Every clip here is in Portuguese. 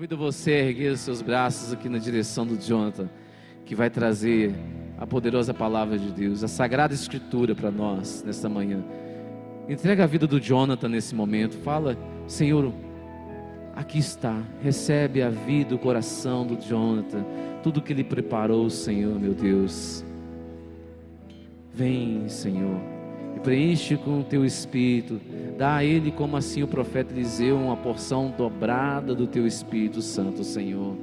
Convido você a erguer os seus braços aqui na direção do Jonathan, que vai trazer a poderosa palavra de Deus, a sagrada escritura para nós nesta manhã. Entrega a vida do Jonathan nesse momento. Fala: Senhor, aqui está, recebe a vida, o coração do Jonathan, tudo que Ele preparou, Senhor, meu Deus. Vem, Senhor, e preenche com o Teu Espírito. Dá a Ele, como assim o profeta Eliseu, uma porção dobrada do Teu Espírito Santo, Senhor.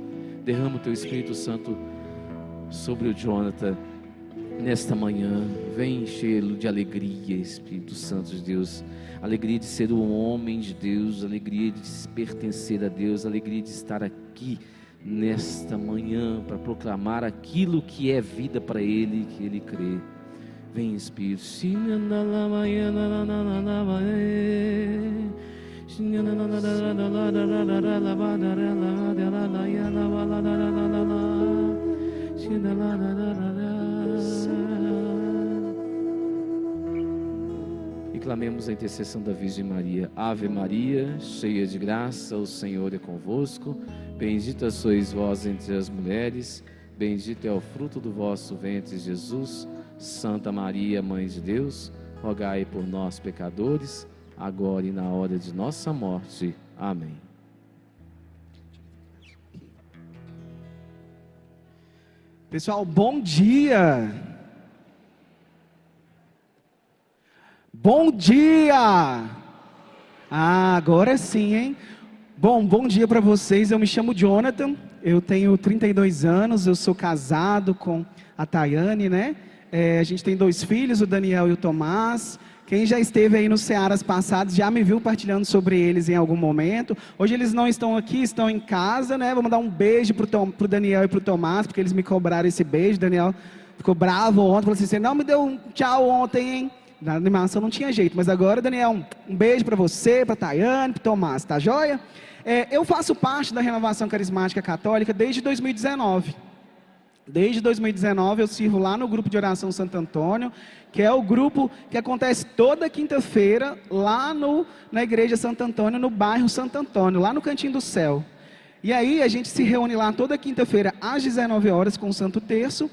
Derrama o Teu Espírito Santo sobre o Jonathan nesta manhã. Vem enchê-lo de alegria, Espírito Santo de Deus. Alegria de ser um homem de Deus, alegria de pertencer a Deus, alegria de estar aqui nesta manhã para proclamar aquilo que é vida para ele, que ele crê. Vem, Espírito. E clamemos a intercessão da Virgem Maria. Ave Maria, cheia de graça, o Senhor é convosco. Bendita sois vós entre as mulheres, bendito é o fruto do vosso ventre, Jesus. Santa Maria, Mãe de Deus, rogai por nós, pecadores, agora e na hora de nossa morte. Amém. Pessoal, bom dia! Bom dia! Agora sim, hein? Bom dia para vocês. Eu me chamo Jonathan, eu tenho 32 anos, eu sou casado com a Tayane, né? A gente tem 2 filhos, o Daniel e o Tomás. Quem já esteve aí nos Searas passados já me viu partilhando sobre eles em algum momento. Hoje eles não estão aqui, estão em casa, né? Vou mandar um beijo pro Daniel e pro Tomás, porque eles me cobraram esse beijo. O Daniel ficou bravo ontem, falou assim: você não me deu um tchau ontem, hein? Na animação não tinha jeito, mas agora, Daniel, um beijo para você, para Tayane, para Tomás, tá joia? Eu faço parte da Renovação Carismática Católica desde 2019. Desde 2019 eu sirvo lá no grupo de oração Santo Antônio, que é o grupo que acontece toda quinta-feira lá na igreja Santo Antônio, no bairro Santo Antônio, lá no Cantinho do Céu. E aí a gente se reúne lá toda quinta-feira às 19 horas com o Santo Terço.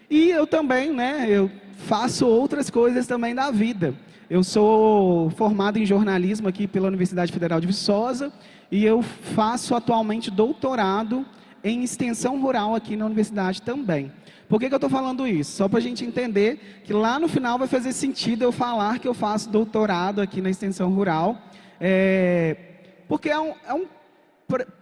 E eu também, né, eu faço outras coisas também da vida. Eu sou formado em jornalismo aqui pela Universidade Federal de Viçosa e eu faço atualmente doutorado em extensão rural aqui na universidade também. Por que eu estou falando isso? Só para a gente entender que lá no final vai fazer sentido eu falar que eu faço doutorado aqui na extensão rural, porque é um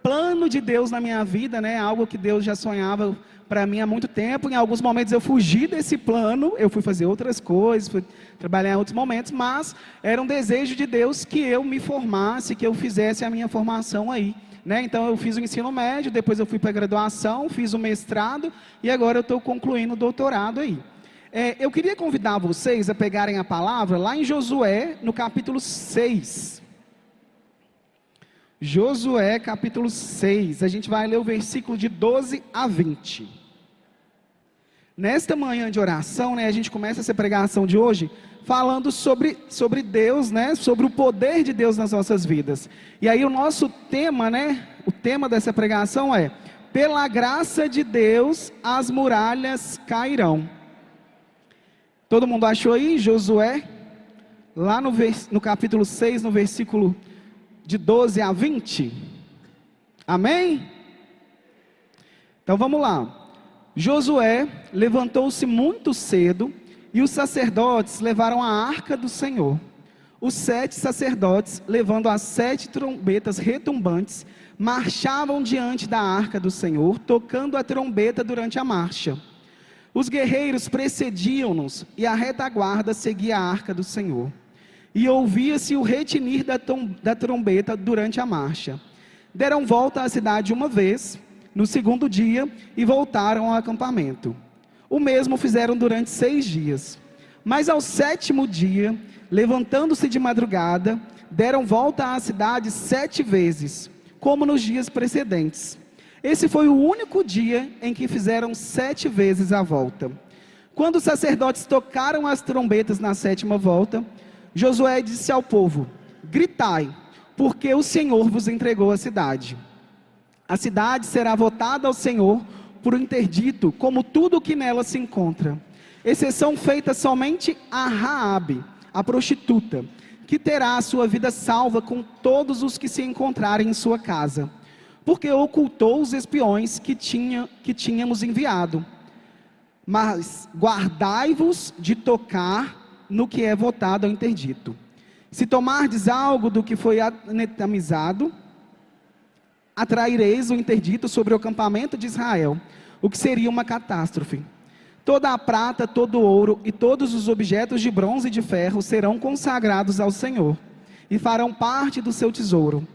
plano de Deus na minha vida, né? Algo que Deus já sonhava para mim há muito tempo. Em alguns momentos eu fugi desse plano, eu fui fazer outras coisas, fui trabalhar em outros momentos, mas era um desejo de Deus que eu me formasse, que eu fizesse a minha formação aí. Né? Então eu fiz o ensino médio, depois eu fui para a graduação, fiz o mestrado e agora eu estou concluindo o doutorado aí. Eu queria convidar vocês a pegarem a palavra lá em Josué, no capítulo 6. Josué, capítulo 6, a gente vai ler o versículo de 12 a 20. Nesta manhã de oração, né, a gente começa essa pregação de hoje falando sobre Deus, né, sobre o poder de Deus nas nossas vidas. E aí o nosso tema, né, o tema dessa pregação é: pela graça de Deus as muralhas cairão. Todo mundo achou aí? Josué, lá no capítulo 6, no versículo de 12 a 20. Amém? Então vamos lá. Josué levantou-se muito cedo e os sacerdotes levaram a arca do Senhor. Os 7 sacerdotes, levando as 7 trombetas retumbantes, marchavam diante da arca do Senhor, tocando a trombeta durante a marcha. Os guerreiros precediam-nos e a retaguarda seguia a arca do Senhor. E ouvia-se o retinir da trombeta durante a marcha. Deram volta à cidade uma vez, no segundo dia, e voltaram ao acampamento. O mesmo fizeram durante 6 dias. Mas ao 7º dia, levantando-se de madrugada, deram volta à cidade 7 vezes, como nos dias precedentes. Esse foi o único dia em que fizeram 7 vezes a volta. Quando os sacerdotes tocaram as trombetas na 7ª volta, Josué disse ao povo: gritai, porque o Senhor vos entregou a cidade. A cidade será votada ao Senhor por um interdito, como tudo o que nela se encontra. Exceção feita somente a Raabe, a prostituta, que terá a sua vida salva com todos os que se encontrarem em sua casa, porque ocultou os espiões que tínhamos enviado. Mas guardai-vos de tocar no que é votado ao interdito. Se tomardes algo do que foi anatemizado, atraireis o interdito sobre o acampamento de Israel, o que seria uma catástrofe. Toda a prata, todo o ouro e todos os objetos de bronze e de ferro serão consagrados ao Senhor, e farão parte do seu tesouro.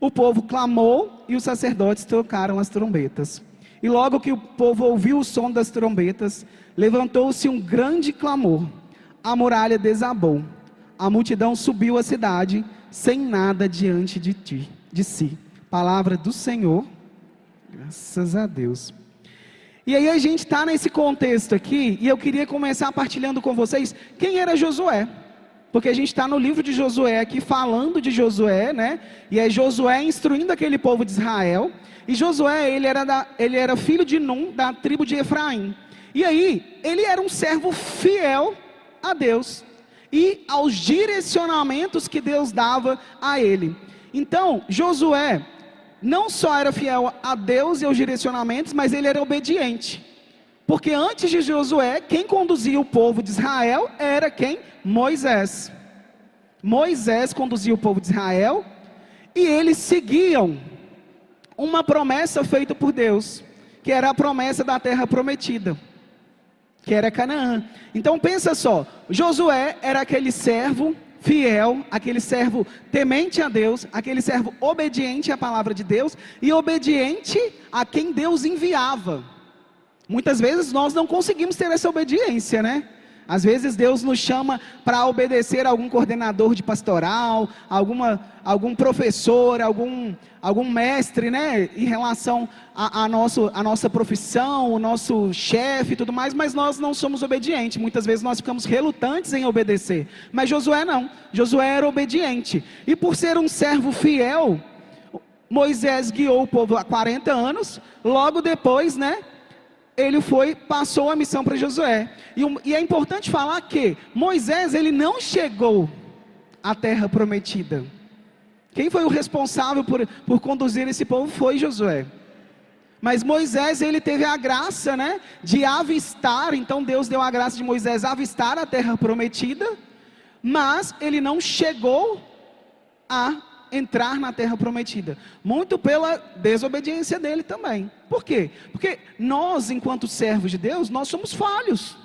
O povo clamou e os sacerdotes tocaram as trombetas. E logo que o povo ouviu o som das trombetas, levantou-se um grande clamor. A muralha desabou. A multidão subiu à cidade, sem nada diante de si. Palavra do Senhor. Graças a Deus. E aí a gente está nesse contexto aqui, e eu queria começar partilhando com vocês quem era Josué. Porque a gente está no livro de Josué aqui, falando de Josué, né? E é Josué instruindo aquele povo de Israel. E Josué, ele era filho de Num, da tribo de Efraim. E aí, ele era um servo fiel a Deus e aos direcionamentos que Deus dava a ele. Então, Josué não só era fiel a Deus e aos direcionamentos, mas ele era obediente. Porque antes de Josué, quem conduzia o povo de Israel era quem? Moisés. Moisés conduzia o povo de Israel e eles seguiam uma promessa feita por Deus, que era a promessa da terra prometida, que era Canaã. Então pensa só, Josué era aquele servo fiel, aquele servo temente a Deus, aquele servo obediente à palavra de Deus e obediente a quem Deus enviava. Muitas vezes nós não conseguimos ter essa obediência, né? Às vezes Deus nos chama para obedecer a algum coordenador de pastoral, algum professor, algum mestre, né? Em relação a nossa profissão, o nosso chefe e tudo mais, mas nós não somos obedientes. Muitas vezes nós ficamos relutantes em obedecer. Mas Josué não, Josué era obediente. E por ser um servo fiel, Moisés guiou o povo há 40 anos, logo depois, né? Ele passou a missão para Josué. E é importante falar que Moisés, ele não chegou à terra prometida. Quem foi o responsável por conduzir esse povo foi Josué. Mas Moisés, ele teve a graça, né, de avistar. Então Deus deu a graça de Moisés avistar a terra prometida. Mas ele não chegou a entrar na terra prometida, muito pela desobediência dele também. Por quê? Porque nós, enquanto servos de Deus, nós somos falhos.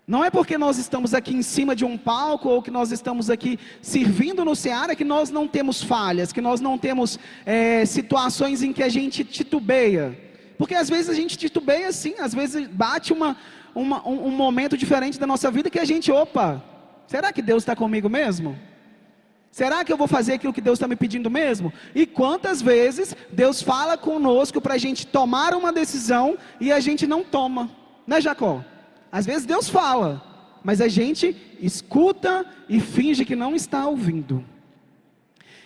Não é porque nós estamos aqui em cima de um palco, ou que nós estamos aqui servindo no Seara, que nós não temos falhas, que nós não temos situações em que a gente titubeia. Porque às vezes a gente titubeia sim, às vezes bate um momento diferente da nossa vida que a gente, opa, será que Deus está comigo mesmo? Será que eu vou fazer aquilo que Deus está me pedindo mesmo? E quantas vezes Deus fala conosco para a gente tomar uma decisão e a gente não toma, né, Jacó? Às vezes Deus fala, mas a gente escuta e finge que não está ouvindo.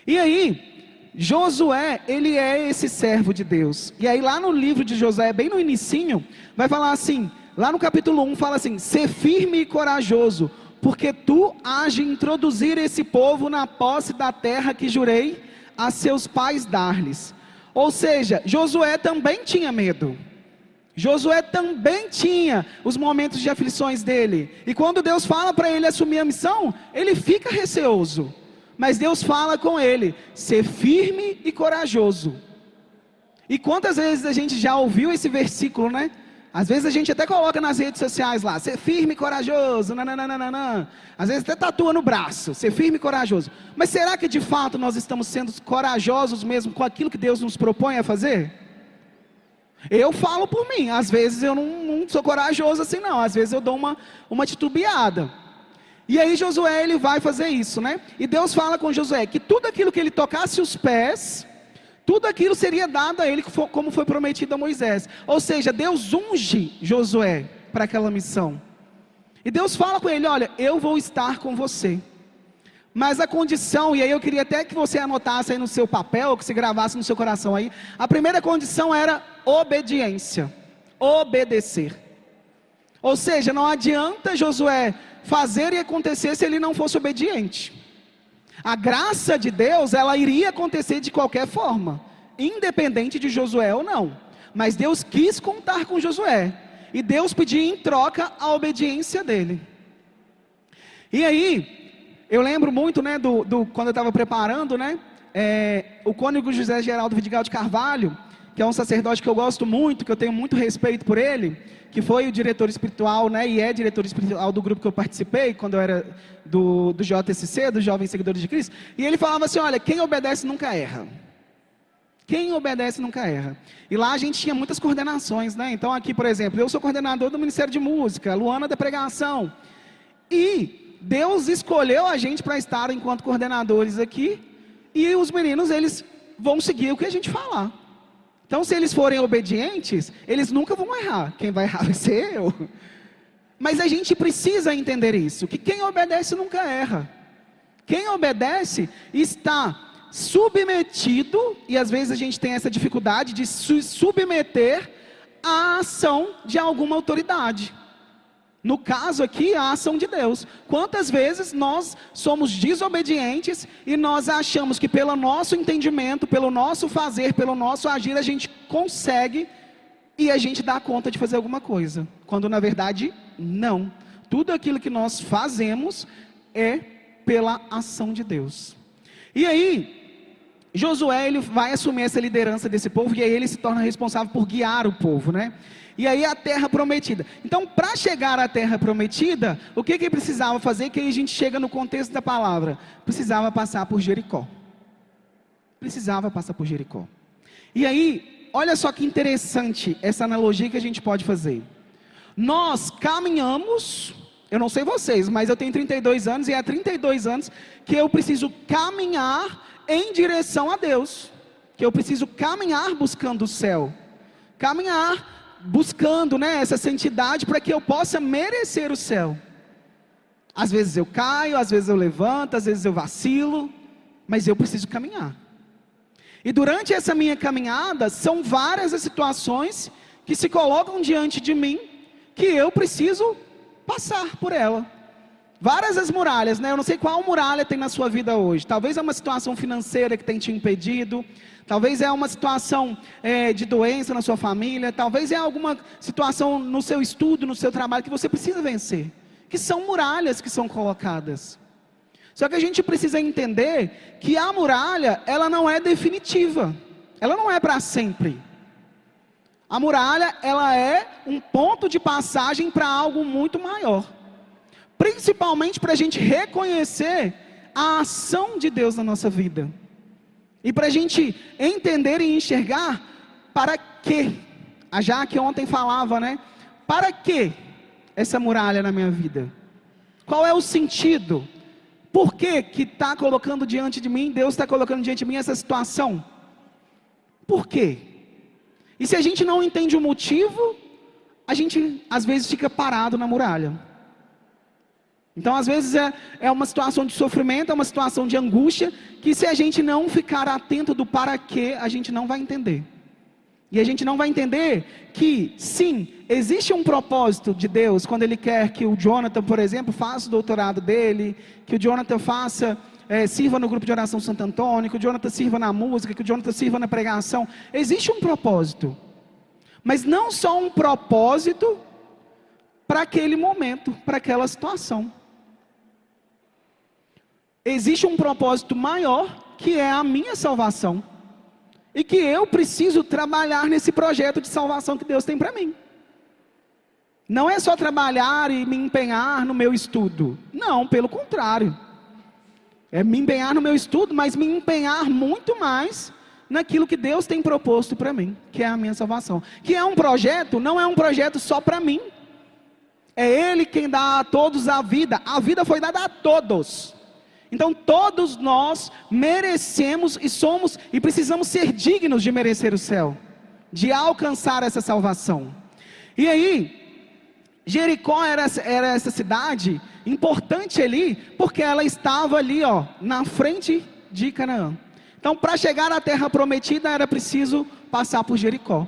E aí, Josué, ele é esse servo de Deus. E aí lá no livro de Josué, bem no inicinho, vai falar assim, lá no capítulo 1 fala assim: ser firme e corajoso, porque tu hás de introduzir esse povo na posse da terra que jurei a seus pais dar-lhes. Ou seja, Josué também tinha medo. Josué também tinha os momentos de aflições dele. E quando Deus fala para ele assumir a missão, ele fica receoso. Mas Deus fala com ele: ser firme e corajoso. E quantas vezes a gente já ouviu esse versículo, né? Às vezes a gente até coloca nas redes sociais lá: ser firme e corajoso, nananana. Às vezes até tatua no braço: ser firme e corajoso. Mas será que de fato nós estamos sendo corajosos mesmo com aquilo que Deus nos propõe a fazer? Eu falo por mim, às vezes eu não sou corajoso assim não, às vezes eu dou uma titubeada. E aí Josué, ele vai fazer isso, né? E Deus fala com Josué que tudo aquilo que ele tocasse os pés, tudo aquilo seria dado a ele, como foi prometido a Moisés. Ou seja, Deus unge Josué para aquela missão. E Deus fala com ele: olha, eu vou estar com você. Mas a condição, e aí eu queria até que você anotasse aí no seu papel, que você gravasse no seu coração aí, a primeira condição era obediência, obedecer. Ou seja, não adianta Josué fazer e acontecer se ele não fosse obediente. A graça de Deus, ela iria acontecer de qualquer forma, independente de Josué ou não. Mas Deus quis contar com Josué, e Deus pediu em troca a obediência dele. E aí, eu lembro muito, né, quando eu estava preparando, né, o cônego José Geraldo Vidigal de Carvalho, que é um sacerdote que eu gosto muito, que eu tenho muito respeito por ele, que foi o diretor espiritual, né, e é diretor espiritual do grupo que eu participei, quando eu era do JSC, dos Jovens Seguidores de Cristo, e ele falava assim, olha, quem obedece nunca erra. Quem obedece nunca erra. E lá a gente tinha muitas coordenações, né, então aqui, por exemplo, eu sou coordenador do Ministério de Música, Luana da Pregação, e Deus escolheu a gente para estar enquanto coordenadores aqui, e os meninos, eles vão seguir o que a gente falar. Então, se eles forem obedientes, eles nunca vão errar. Quem vai errar vai ser eu. Mas a gente precisa entender isso, que quem obedece nunca erra. Quem obedece está submetido, e às vezes a gente tem essa dificuldade de se submeter à ação de alguma autoridade. No caso aqui, a ação de Deus. Quantas vezes nós somos desobedientes e nós achamos que pelo nosso entendimento, pelo nosso fazer, pelo nosso agir, a gente consegue e a gente dá conta de fazer alguma coisa. Quando na verdade, não. Tudo aquilo que nós fazemos é pela ação de Deus. E aí, Josué, ele vai assumir essa liderança desse povo e aí ele se torna responsável por guiar o povo, né? E aí a terra prometida. Então, para chegar à terra prometida, o que que precisava fazer? Que aí a gente chega no contexto da palavra. Precisava passar por Jericó. Precisava passar por Jericó. E aí, olha só que interessante essa analogia que a gente pode fazer. Nós caminhamos, eu não sei vocês, mas eu tenho 32 anos e há 32 anos que eu preciso caminhar em direção a Deus. Que eu preciso caminhar buscando o céu. Caminhar buscando, né, essa santidade para que eu possa merecer o céu. Às vezes eu caio, às vezes eu levanto, às vezes eu vacilo, mas eu preciso caminhar. E durante essa minha caminhada, são várias as situações que se colocam diante de mim, que eu preciso passar por ela. Várias as muralhas, né? Eu não sei qual muralha tem na sua vida hoje. Talvez é uma situação financeira que tem te impedido. Talvez é uma situação de doença na sua família. Talvez é alguma situação no seu estudo, no seu trabalho que você precisa vencer. Que são muralhas que são colocadas. Só que a gente precisa entender que a muralha, ela não é definitiva. Ela não é para sempre. A muralha, ela é um ponto de passagem para algo muito maior. Principalmente para a gente reconhecer a ação de Deus na nossa vida. E para a gente entender e enxergar para quê. A Jaque ontem falava, né? Para que essa muralha na minha vida? Qual é o sentido? Por que está colocando diante de mim, Deus está colocando diante de mim essa situação? Por quê? E se a gente não entende o motivo, a gente às vezes fica parado na muralha. Então às vezes é uma situação de sofrimento, é uma situação de angústia, que se a gente não ficar atento do para quê, a gente não vai entender. E a gente não vai entender que sim, existe um propósito de Deus, quando Ele quer que o Jonathan, por exemplo, faça o doutorado dele, que o Jonathan sirva no grupo de oração Santo Antônio, que o Jonathan sirva na música, que o Jonathan sirva na pregação. Existe um propósito, mas não só um propósito para aquele momento, para aquela situação. Existe um propósito maior, que é a minha salvação. E que eu preciso trabalhar nesse projeto de salvação que Deus tem para mim. Não é só trabalhar e me empenhar no meu estudo. Não, pelo contrário. É me empenhar no meu estudo, mas me empenhar muito mais naquilo que Deus tem proposto para mim, que é a minha salvação. Que é um projeto, não é um projeto só para mim. É Ele quem dá a todos a vida. A vida foi dada a todos. Então todos nós merecemos e somos e precisamos ser dignos de merecer o céu, de alcançar essa salvação. E aí, Jericó era essa cidade importante ali, porque ela estava ali, ó, na frente de Canaã. Então, para chegar à terra prometida, era preciso passar por Jericó.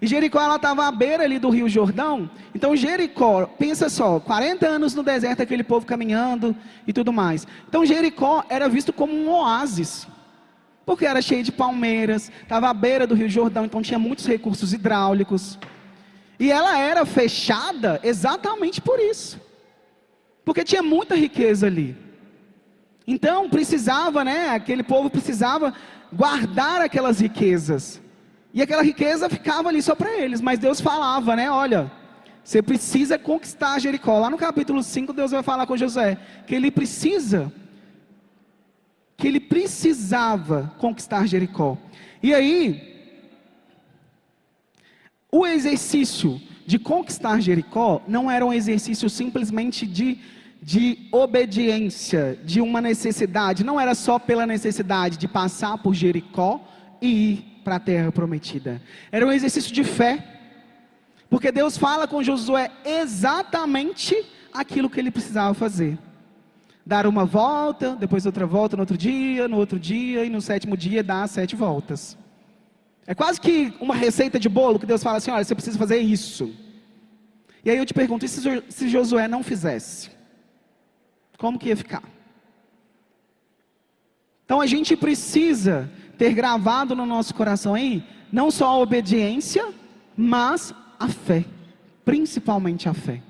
E Jericó, ela estava à beira ali do Rio Jordão. Então Jericó, pensa só, 40 anos no deserto, aquele povo caminhando e tudo mais. Então Jericó era visto como um oásis, porque era cheio de palmeiras, estava à beira do Rio Jordão, então tinha muitos recursos hidráulicos. E ela era fechada exatamente por isso, porque tinha muita riqueza ali. Então precisava, né, aquele povo precisava guardar aquelas riquezas. E aquela riqueza ficava ali só para eles, mas Deus falava, né, olha, você precisa conquistar Jericó. Lá no capítulo 5, Deus vai falar com Josué, que ele precisava conquistar Jericó. E aí, o exercício de conquistar Jericó não era um exercício simplesmente de obediência, de uma necessidade, não era só pela necessidade de passar por Jericó e ir para a terra prometida. Era um exercício de fé, porque Deus fala com Josué exatamente aquilo que ele precisava fazer: dar uma volta, depois outra volta no outro dia, e no sétimo dia dar 7 voltas. É quase que uma receita de bolo, que Deus fala assim: olha, você precisa fazer isso. E aí eu te pergunto, e se Josué não fizesse? Como que ia ficar? Então a gente precisa ter gravado no nosso coração aí, não só a obediência, mas a fé, principalmente a fé.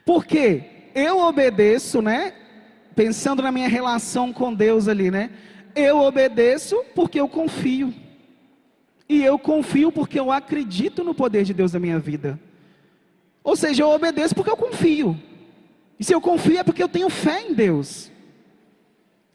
Porque eu obedeço, né, pensando na minha relação com Deus ali, né, eu obedeço porque eu confio, e eu confio porque eu acredito no poder de Deus na minha vida. Ou seja, eu obedeço porque eu confio, e se eu confio é porque eu tenho fé em Deus.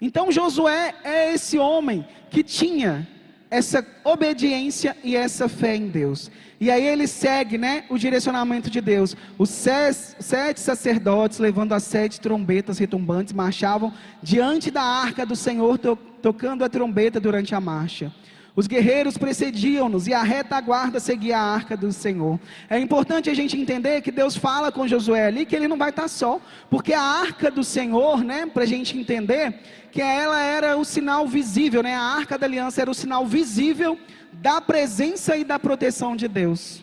Então Josué é esse homem que tinha essa obediência e essa fé em Deus. E aí ele segue, né, o direcionamento de Deus. Os 7 sacerdotes, levando as 7 trombetas retumbantes, marchavam diante da arca do Senhor, tocando a trombeta durante a marcha. Os guerreiros precediam-nos e a retaguarda seguia a arca do Senhor. É importante a gente entender que Deus fala com Josué ali que ele não vai estar só, porque a arca do Senhor, né, para a gente entender que ela era o sinal visível, né, a arca da aliança era o sinal visível da presença e da proteção de Deus.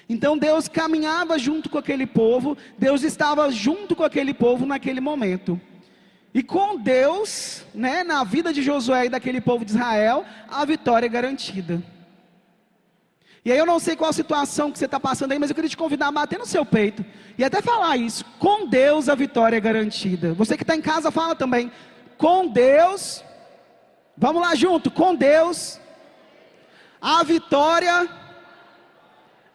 Então Deus caminhava junto com aquele povo, Deus estava junto com aquele povo naquele momento. E com Deus, né, na vida de Josué e daquele povo de Israel, a vitória é garantida. E aí eu não sei qual situação que você está passando aí, mas eu queria te convidar a bater no seu peito e até falar isso: com Deus a vitória é garantida. Você que está em casa fala também: com Deus, vamos lá junto, com Deus a vitória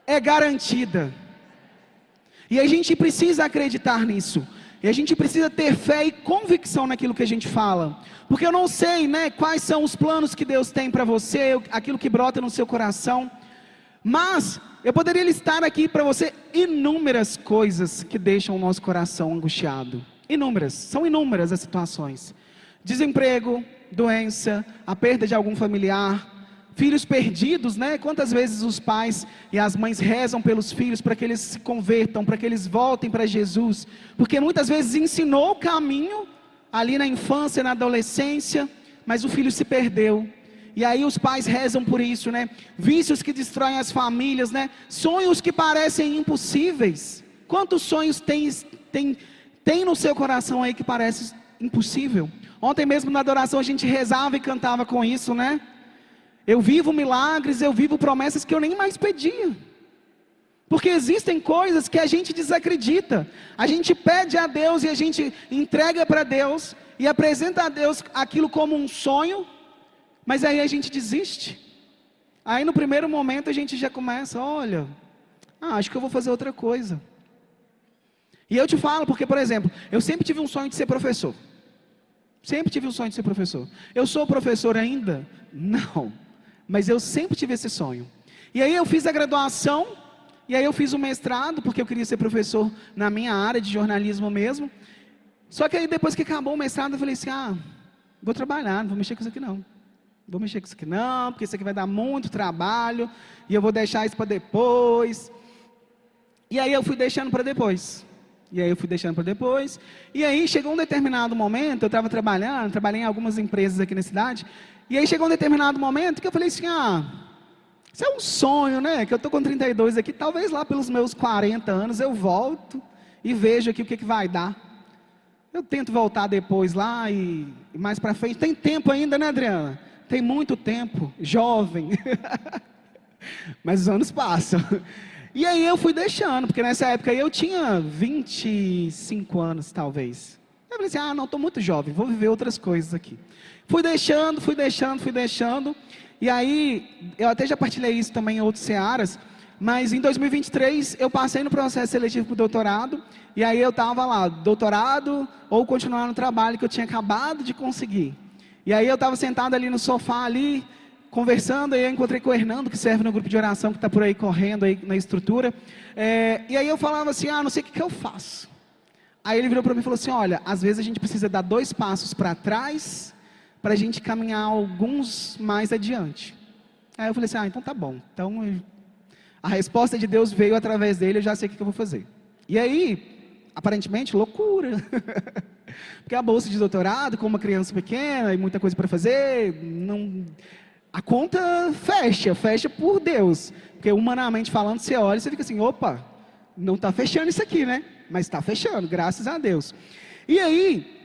é garantida. E a gente precisa acreditar nisso. E a gente precisa ter fé e convicção naquilo que a gente fala. Porque eu não sei, né, quais são os planos que Deus tem para você, aquilo que brota no seu coração. Mas eu poderia listar aqui para você inúmeras coisas que deixam o nosso coração angustiado. Inúmeras, são inúmeras as situações. Desemprego, doença, a perda de algum familiar, filhos perdidos, né? Quantas vezes os pais e as mães rezam pelos filhos para que eles se convertam, para que eles voltem para Jesus, porque muitas vezes ensinou o caminho ali na infância, na adolescência, mas o filho se perdeu. E aí os pais rezam por isso, né? Vícios que destroem as famílias, né? Sonhos que parecem impossíveis. Quantos sonhos tem no seu coração aí que parece impossível? Ontem mesmo na adoração a gente rezava e cantava com isso, né? Eu vivo milagres, eu vivo promessas que eu nem mais pedia. Porque existem coisas que a gente desacredita. A gente pede a Deus e a gente entrega para Deus e apresenta a Deus aquilo como um sonho, mas aí a gente desiste. Aí no primeiro momento a gente já começa: olha, acho que eu vou fazer outra coisa. E eu te falo porque, por exemplo, eu sempre tive um sonho de ser professor. Sempre tive um sonho de ser professor. Eu sou professor ainda? Não. Mas eu sempre tive esse sonho. E aí eu fiz a graduação, e aí eu fiz o mestrado, porque eu queria ser professor na minha área de jornalismo mesmo. Só que aí depois que acabou o mestrado, eu falei assim: vou trabalhar, não vou mexer com isso aqui não. Vou mexer com isso aqui não, porque isso aqui vai dar muito trabalho, e eu vou deixar isso para depois. E aí eu fui deixando para depois. E aí eu fui deixando para depois. E aí chegou um determinado momento, eu estava trabalhei em algumas empresas aqui na cidade. E aí chegou um determinado momento que eu falei assim, isso é um sonho, né? Que eu estou com 32 aqui, talvez lá pelos meus 40 anos eu volto e vejo aqui o que vai dar. Eu tento voltar depois lá e mais para frente. Tem tempo ainda, né, Adriana? Tem muito tempo, jovem. Mas os anos passam. E aí eu fui deixando, porque nessa época eu tinha 25 anos, talvez. Eu falei assim, não, estou muito jovem, vou viver outras coisas aqui. Fui deixando. E aí, eu até já partilhei isso também em outros searas, mas em 2023 eu passei no processo seletivo para o doutorado, e aí eu estava lá, doutorado ou continuar no trabalho que eu tinha acabado de conseguir. E aí eu estava sentado ali no sofá, ali, conversando, e eu encontrei com o Hernando, que serve no grupo de oração, que está por aí correndo aí na estrutura. E aí eu falava assim, não sei o que eu faço. Aí ele virou para mim e falou assim, olha, às vezes a gente precisa dar 2 passos para trás, para a gente caminhar alguns mais adiante. Aí eu falei assim, então tá bom. Então a resposta de Deus veio através dele, eu já sei o que eu vou fazer. E aí, aparentemente, loucura. Porque a bolsa de doutorado, com uma criança pequena e muita coisa para fazer, a conta fecha por Deus. Porque humanamente falando, você olha e você fica assim, opa, não está fechando isso aqui, né? Mas está fechando, graças a Deus. E aí,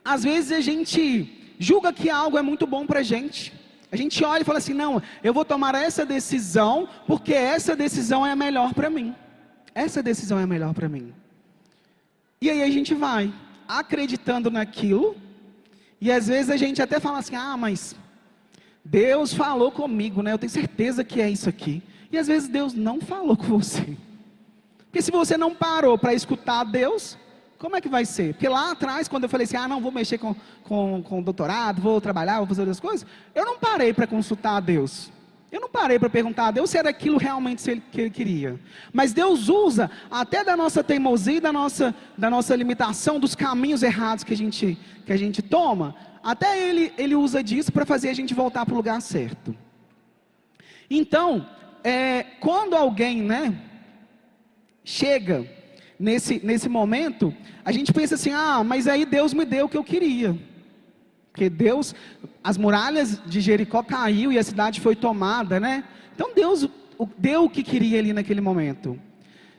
às vezes a gente julga que algo é muito bom para a gente. A gente olha e fala assim, não, eu vou tomar essa decisão, porque essa decisão é a melhor para mim. Essa decisão é a melhor para mim. E aí a gente vai acreditando naquilo, e às vezes a gente até fala assim, mas Deus falou comigo, né? Eu tenho certeza que é isso aqui. E às vezes Deus não falou com você. Porque se você não parou para escutar Deus, como é que vai ser? Porque lá atrás, quando eu falei assim, não vou mexer com doutorado, vou trabalhar, vou fazer outras coisas, eu não parei para consultar a Deus. Eu não parei para perguntar a Deus se era aquilo realmente que Ele queria. Mas Deus usa até da nossa teimosia, da nossa limitação, dos caminhos errados que a gente toma, até Ele usa disso para fazer a gente voltar para o lugar certo. Então, quando alguém, chega nesse momento, a gente pensa assim, mas aí Deus me deu o que eu queria. Porque as muralhas de Jericó caiu e a cidade foi tomada, né? Então Deus deu o que queria ali naquele momento.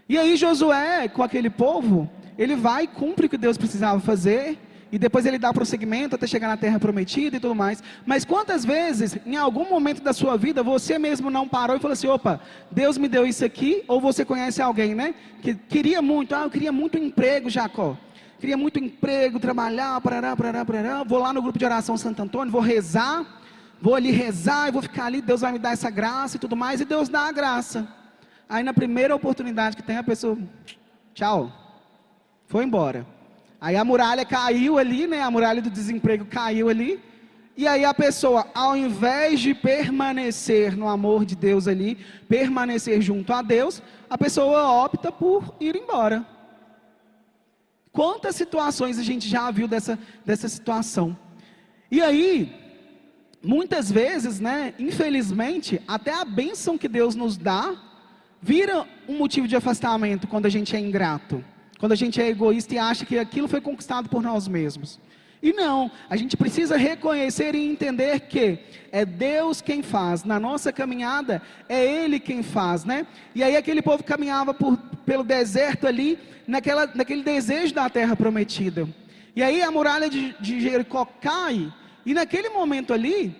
E aí Josué, com aquele povo, ele vai e cumpre o que Deus precisava fazer, e depois ele dá prosseguimento até chegar na terra prometida e tudo mais. Mas quantas vezes, em algum momento da sua vida, você mesmo não parou e falou assim, opa, Deus me deu isso aqui, ou você conhece alguém, que queria muito, eu queria muito emprego, Jacó. Queria muito emprego, trabalhar, parará, vou lá no grupo de oração Santo Antônio, vou ali rezar, e vou ficar ali, Deus vai me dar essa graça e tudo mais, e Deus dá a graça. Aí na primeira oportunidade que tem, a pessoa, tchau, foi embora. Aí a muralha caiu ali, a muralha do desemprego caiu ali, e aí a pessoa, ao invés de permanecer no amor de Deus ali, permanecer junto a Deus, a pessoa opta por ir embora. Quantas situações a gente já viu dessa situação? E aí, muitas vezes, infelizmente, até a bênção que Deus nos dá, vira um motivo de afastamento quando a gente é ingrato. Quando a gente é egoísta e acha que aquilo foi conquistado por nós mesmos. E não, a gente precisa reconhecer e entender que é Deus quem faz. Na nossa caminhada, é Ele quem faz, E aí aquele povo caminhava pelo deserto ali, naquele desejo da terra prometida. E aí a muralha de Jericó cai, e naquele momento ali,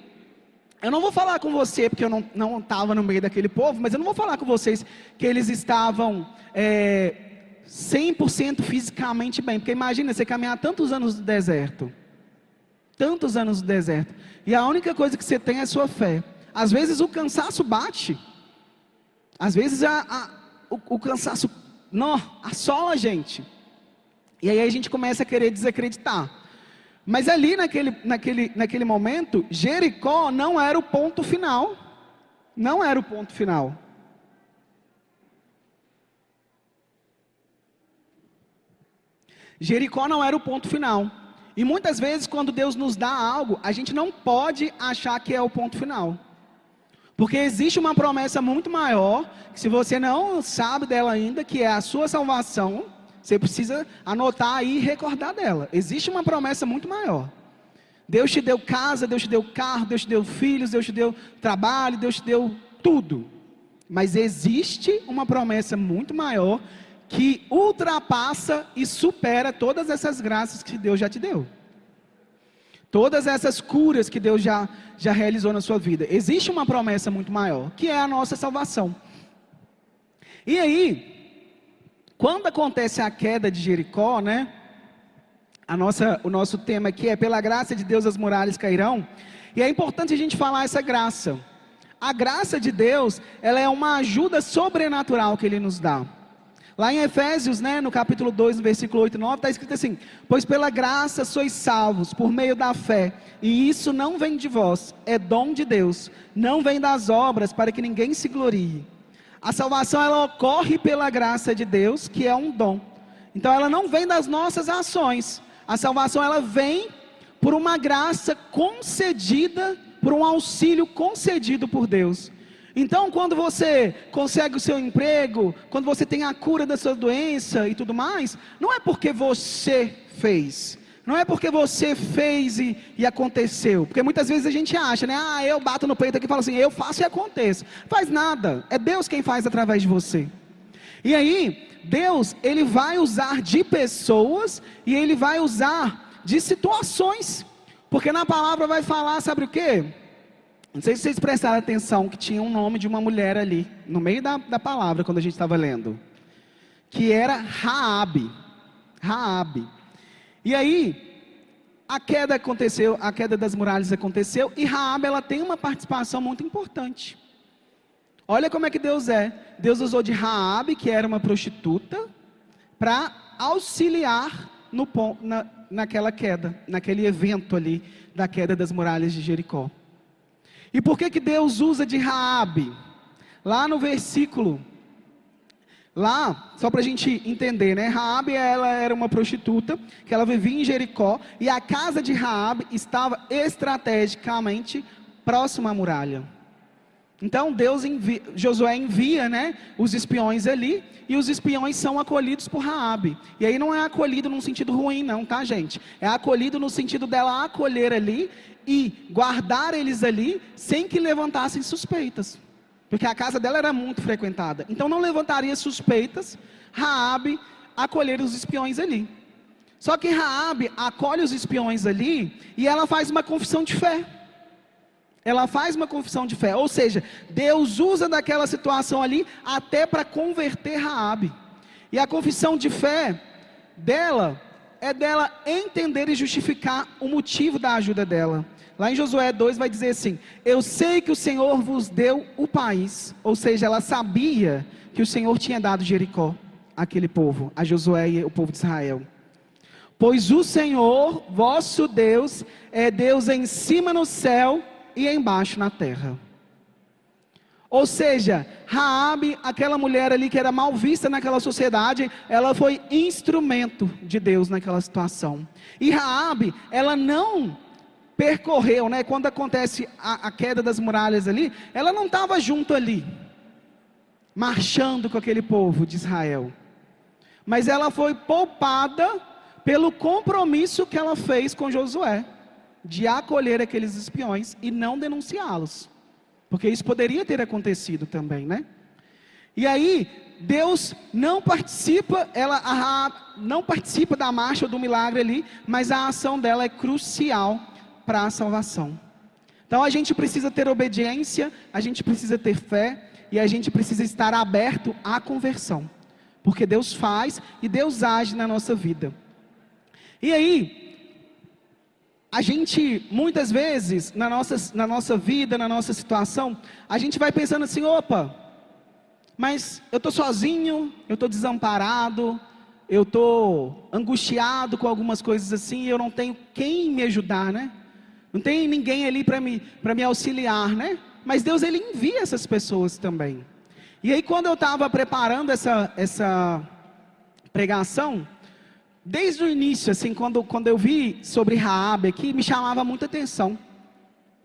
eu não vou falar com você, porque eu não estava no meio daquele povo, mas eu não vou falar com vocês que eles estavam 100% fisicamente bem, porque imagina você caminhar tantos anos no deserto, e a única coisa que você tem é a sua fé. Às vezes o cansaço bate, às vezes o cansaço assola a gente, e aí a gente começa a querer desacreditar. Mas ali naquele momento, Jericó não era o ponto final, Jericó não era o ponto final. E muitas vezes quando Deus nos dá algo, a gente não pode achar que é o ponto final. Porque existe uma promessa muito maior, que se você não sabe dela ainda, que é a sua salvação, Você precisa anotar aí e recordar dela. Existe uma promessa muito maior. Deus te deu casa, Deus te deu carro, Deus te deu filhos, Deus te deu trabalho, Deus te deu tudo. Mas existe uma promessa muito maior que ultrapassa e supera todas essas graças que Deus já te deu. Todas essas curas que Deus já realizou na sua vida. Existe uma promessa muito maior, que é a nossa salvação. E aí, quando acontece a queda de Jericó, né? O nosso tema aqui é: pela graça de Deus as muralhas cairão. E é importante a gente falar essa graça. A graça de Deus, ela é uma ajuda sobrenatural que Ele nos dá. Lá em Efésios, né, no capítulo 2, no versículo 8 e 9, está escrito assim: pois pela graça sois salvos, por meio da fé, e isso não vem de vós, é dom de Deus, não vem das obras, para que ninguém se glorie. A salvação, ela ocorre pela graça de Deus, que é um dom. Então ela não vem das nossas ações. A salvação, ela vem por uma graça concedida, por um auxílio concedido por Deus. Então, quando você consegue o seu emprego, quando você tem a cura da sua doença e tudo mais, não é porque você fez, não é porque você fez e aconteceu, porque muitas vezes a gente acha, né, eu bato no peito aqui e falo assim, eu faço e aconteça. Faz nada, é Deus quem faz através de você. E aí, Deus, Ele vai usar de pessoas, e Ele vai usar de situações, porque na palavra vai falar, sabe o quê? Não sei se vocês prestaram atenção que tinha um nome de uma mulher ali, no meio da palavra, quando a gente estava lendo, que era Raabe. Raabe. E aí, a queda aconteceu, a queda das muralhas aconteceu, e Raabe, ela tem uma participação muito importante. Olha como é que Deus é. Deus usou de Raabe, que era uma prostituta, para auxiliar naquela queda, naquele evento ali, da queda das muralhas de Jericó. E por que Deus usa de Raabe? Lá no versículo, lá, só para a gente entender, né? Raabe, ela era uma prostituta, que ela vivia em Jericó, e a casa de Raabe estava estrategicamente próxima à muralha. Então Josué envia, né, os espiões ali, e os espiões são acolhidos por Raabe. E aí não é acolhido num sentido ruim não, tá, gente? É acolhido no sentido dela acolher ali e guardar eles ali, sem que levantassem suspeitas, porque a casa dela era muito frequentada. Então não levantaria suspeitas Raabe acolher os espiões ali. Só que Raabe acolhe os espiões ali, e ela faz uma confissão de fé. Ela faz uma confissão de fé, ou seja, Deus usa daquela situação ali até para converter Raabe. E a confissão de fé dela é dela entender e justificar o motivo da ajuda dela. Lá em Josué 2 vai dizer assim: eu sei que o Senhor vos deu o país. Ou seja, ela sabia que o Senhor tinha dado Jericó àquele povo, a Josué e o povo de Israel. Pois o Senhor, vosso Deus, é Deus em cima no céu e embaixo na terra. Ou seja, Raabe, aquela mulher ali que era mal vista naquela sociedade, ela foi instrumento de Deus naquela situação. E Raabe, ela não percorreu, né, quando acontece a queda das muralhas ali, ela não estava junto ali, marchando com aquele povo de Israel, mas ela foi poupada pelo compromisso que ela fez com Josué, de acolher aqueles espiões e não denunciá-los, porque isso poderia ter acontecido também, né? E aí, Deus não participa, não participa da marcha ou do milagre ali, mas a ação dela é crucial para a salvação. Então a gente precisa ter obediência, a gente precisa ter fé, e a gente precisa estar aberto à conversão, porque Deus faz e Deus age na nossa vida. E aí, a gente, muitas vezes, na nossa vida, na nossa situação, a gente vai pensando assim, opa, mas eu estou sozinho, eu estou desamparado, eu estou angustiado com algumas coisas assim, e eu não tenho quem me ajudar, né? Não tem ninguém ali para me auxiliar, né? Mas Deus, Ele envia essas pessoas também. E aí, quando eu estava preparando essa pregação, desde o início, assim, quando eu vi sobre Raabe aqui, me chamava muita atenção.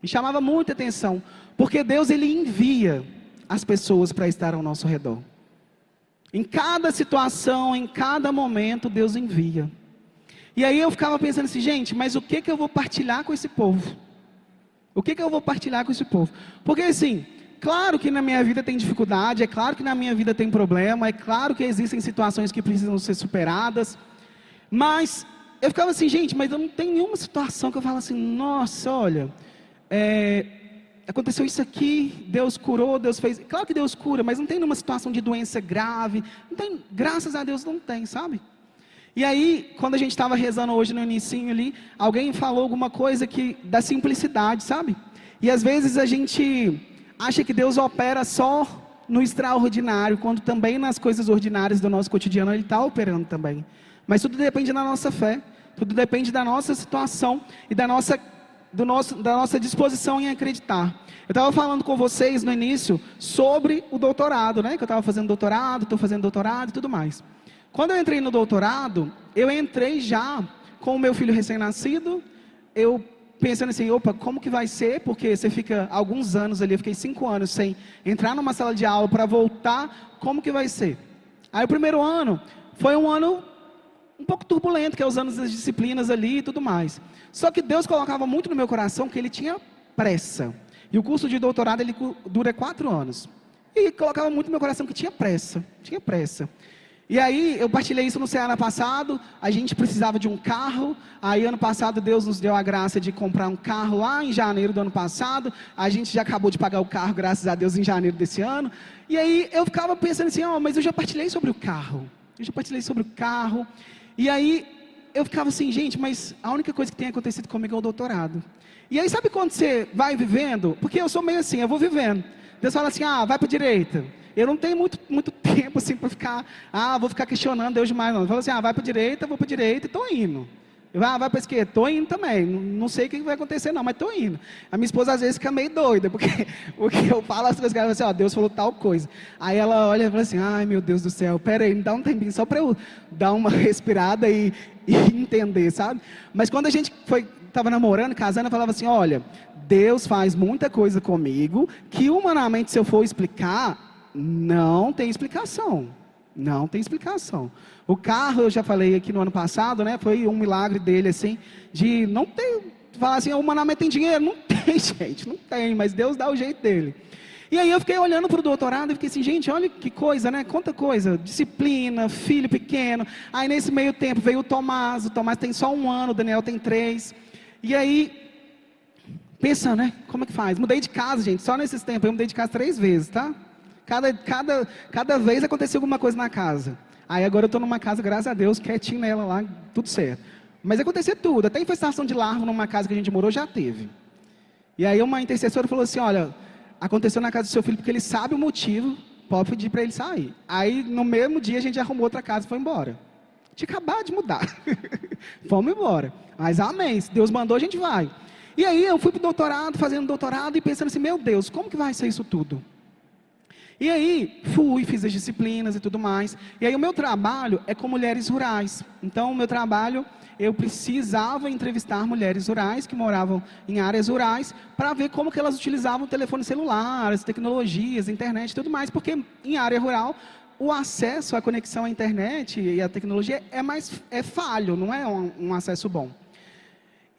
Me chamava muita atenção. Porque Deus, Ele envia as pessoas para estar ao nosso redor. Em cada situação, em cada momento, Deus envia. E aí eu ficava pensando assim, gente, mas o que eu vou partilhar com esse povo? O que eu vou partilhar com esse povo? Porque assim, claro que na minha vida tem dificuldade, é claro que na minha vida tem problema, é claro que existem situações que precisam ser superadas, mas eu ficava assim, gente, mas eu não tenho nenhuma situação que eu falo assim, nossa, olha, aconteceu isso aqui, Deus curou, Deus fez. Claro que Deus cura, mas não tem nenhuma situação de doença grave. Não tem, graças a Deus não tem, sabe? E aí, quando a gente estava rezando hoje no inicinho ali, alguém falou alguma coisa da simplicidade, sabe? E às vezes a gente acha que Deus opera só no extraordinário, quando também nas coisas ordinárias do nosso cotidiano Ele está operando também. Mas tudo depende da nossa fé, tudo depende da nossa situação e da nossa disposição em acreditar. Eu estava falando com vocês no início sobre o doutorado, né? Que eu estava fazendo doutorado, estou fazendo doutorado e tudo mais. Quando eu entrei no doutorado, eu entrei já com o meu filho recém-nascido, eu pensando assim, opa, como que vai ser? Porque você fica alguns anos ali, eu fiquei 5 anos sem entrar numa sala de aula para voltar, como que vai ser? Aí o primeiro ano foi um ano um pouco turbulento, que é os anos das disciplinas ali e tudo mais. Só que Deus colocava muito no meu coração que Ele tinha pressa. E o curso de doutorado, ele dura 4 anos. E colocava muito no meu coração que tinha pressa. E aí, eu partilhei isso no Ceará passado, a gente precisava de um carro, aí ano passado Deus nos deu a graça de comprar um carro lá em janeiro do ano passado, a gente já acabou de pagar o carro, graças a Deus, em janeiro desse ano, e aí eu ficava pensando assim, mas eu já partilhei sobre o carro, e aí eu ficava assim, gente, mas a única coisa que tem acontecido comigo é o doutorado. E aí sabe quando você vai vivendo, porque eu sou meio assim, eu vou vivendo, Deus fala assim, vai para a direita. Eu não tenho muito tempo assim para ficar, vou ficar questionando Deus demais não. Eu falo assim, vai para a direita, vou para a direita e estou indo. Vai para a esquerda, estou indo também. Não sei o que vai acontecer não, mas estou indo. A minha esposa às vezes fica meio doida, porque eu falo as coisas, ela fala assim, Deus falou tal coisa. Aí ela olha e fala assim, ai meu Deus do céu, pera aí, me dá um tempinho só para eu dar uma respirada e entender, sabe? Mas quando a gente estava namorando, casando, eu falava assim, olha, Deus faz muita coisa comigo, que humanamente se eu for explicar, não tem explicação. O carro, eu já falei aqui no ano passado, né? Foi um milagre dele, assim, de não ter, falar assim, humanamente tem dinheiro? Não tem, gente, não tem, mas Deus dá o jeito dele. E aí eu fiquei olhando para o doutorado e fiquei assim, gente, olha que coisa, né? Quanta coisa, disciplina, filho pequeno. Aí nesse meio tempo veio o Tomás tem só 1 ano, o Daniel tem 3. E aí, pensa, né? Como é que faz? Mudei de casa, gente, só nesses tempos, eu mudei de casa 3 vezes, tá? Cada vez aconteceu alguma coisa na casa. Aí agora eu estou numa casa, graças a Deus, quietinho nela lá, tudo certo. Mas acontecia tudo, até infestação de larva numa casa que a gente morou já teve. E aí uma intercessora falou assim, olha, aconteceu na casa do seu filho porque ele sabe o motivo, pode pedir para ele sair. Aí no mesmo dia a gente arrumou outra casa e foi embora. Tinha acabado de mudar. Fomos embora. Mas amém, se Deus mandou a gente vai. E aí eu fui para o doutorado, fazendo doutorado e pensando assim, meu Deus, como que vai ser isso tudo? E aí, fiz as disciplinas e tudo mais. E aí o meu trabalho é com mulheres rurais. Então, o meu trabalho, eu precisava entrevistar mulheres rurais que moravam em áreas rurais para ver como que elas utilizavam o telefone celular, as tecnologias, a internet e tudo mais. Porque em área rural, o acesso à conexão à internet e à tecnologia é falho, não é um acesso bom.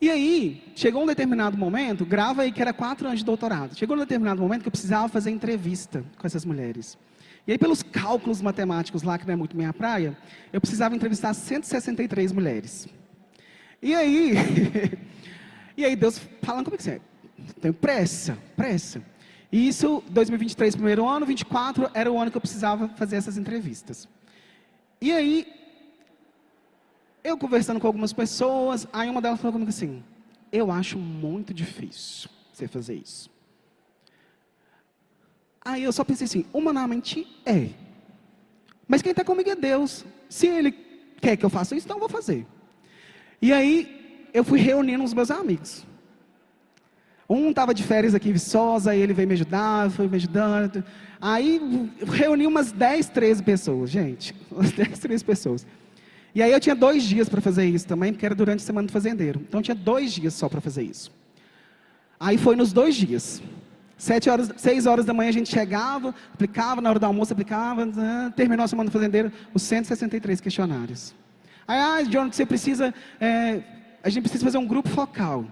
E aí, chegou um determinado momento, grava aí que era 4 anos de doutorado, chegou um determinado momento que eu precisava fazer entrevista com essas mulheres. E aí, pelos cálculos matemáticos lá, que não é muito minha praia, eu precisava entrevistar 163 mulheres. E aí, Deus falando, como é que você é? Tenho pressa. E isso, 2023, primeiro ano, 24, era o ano que eu precisava fazer essas entrevistas. E aí, eu conversando com algumas pessoas, aí uma delas falou comigo assim, eu acho muito difícil você fazer isso. Aí eu só pensei assim, humanamente é. Mas quem está comigo é Deus. Se Ele quer que eu faça isso, então eu vou fazer. E aí, eu fui reunindo os meus amigos. Um estava de férias aqui em Viçosa, aí ele veio me ajudar, foi me ajudando. Aí, reuni umas 10, 13 pessoas, gente. Umas 10, 13 pessoas. E aí eu tinha 2 dias para fazer isso também, porque era durante a semana do fazendeiro. Então eu tinha 2 dias só para fazer isso. Aí foi nos 2 dias. 6 horas da manhã a gente chegava, aplicava, na hora do almoço aplicava, terminou a semana do fazendeiro, os 163 questionários. Aí, John, você precisa, a gente precisa fazer um grupo focal.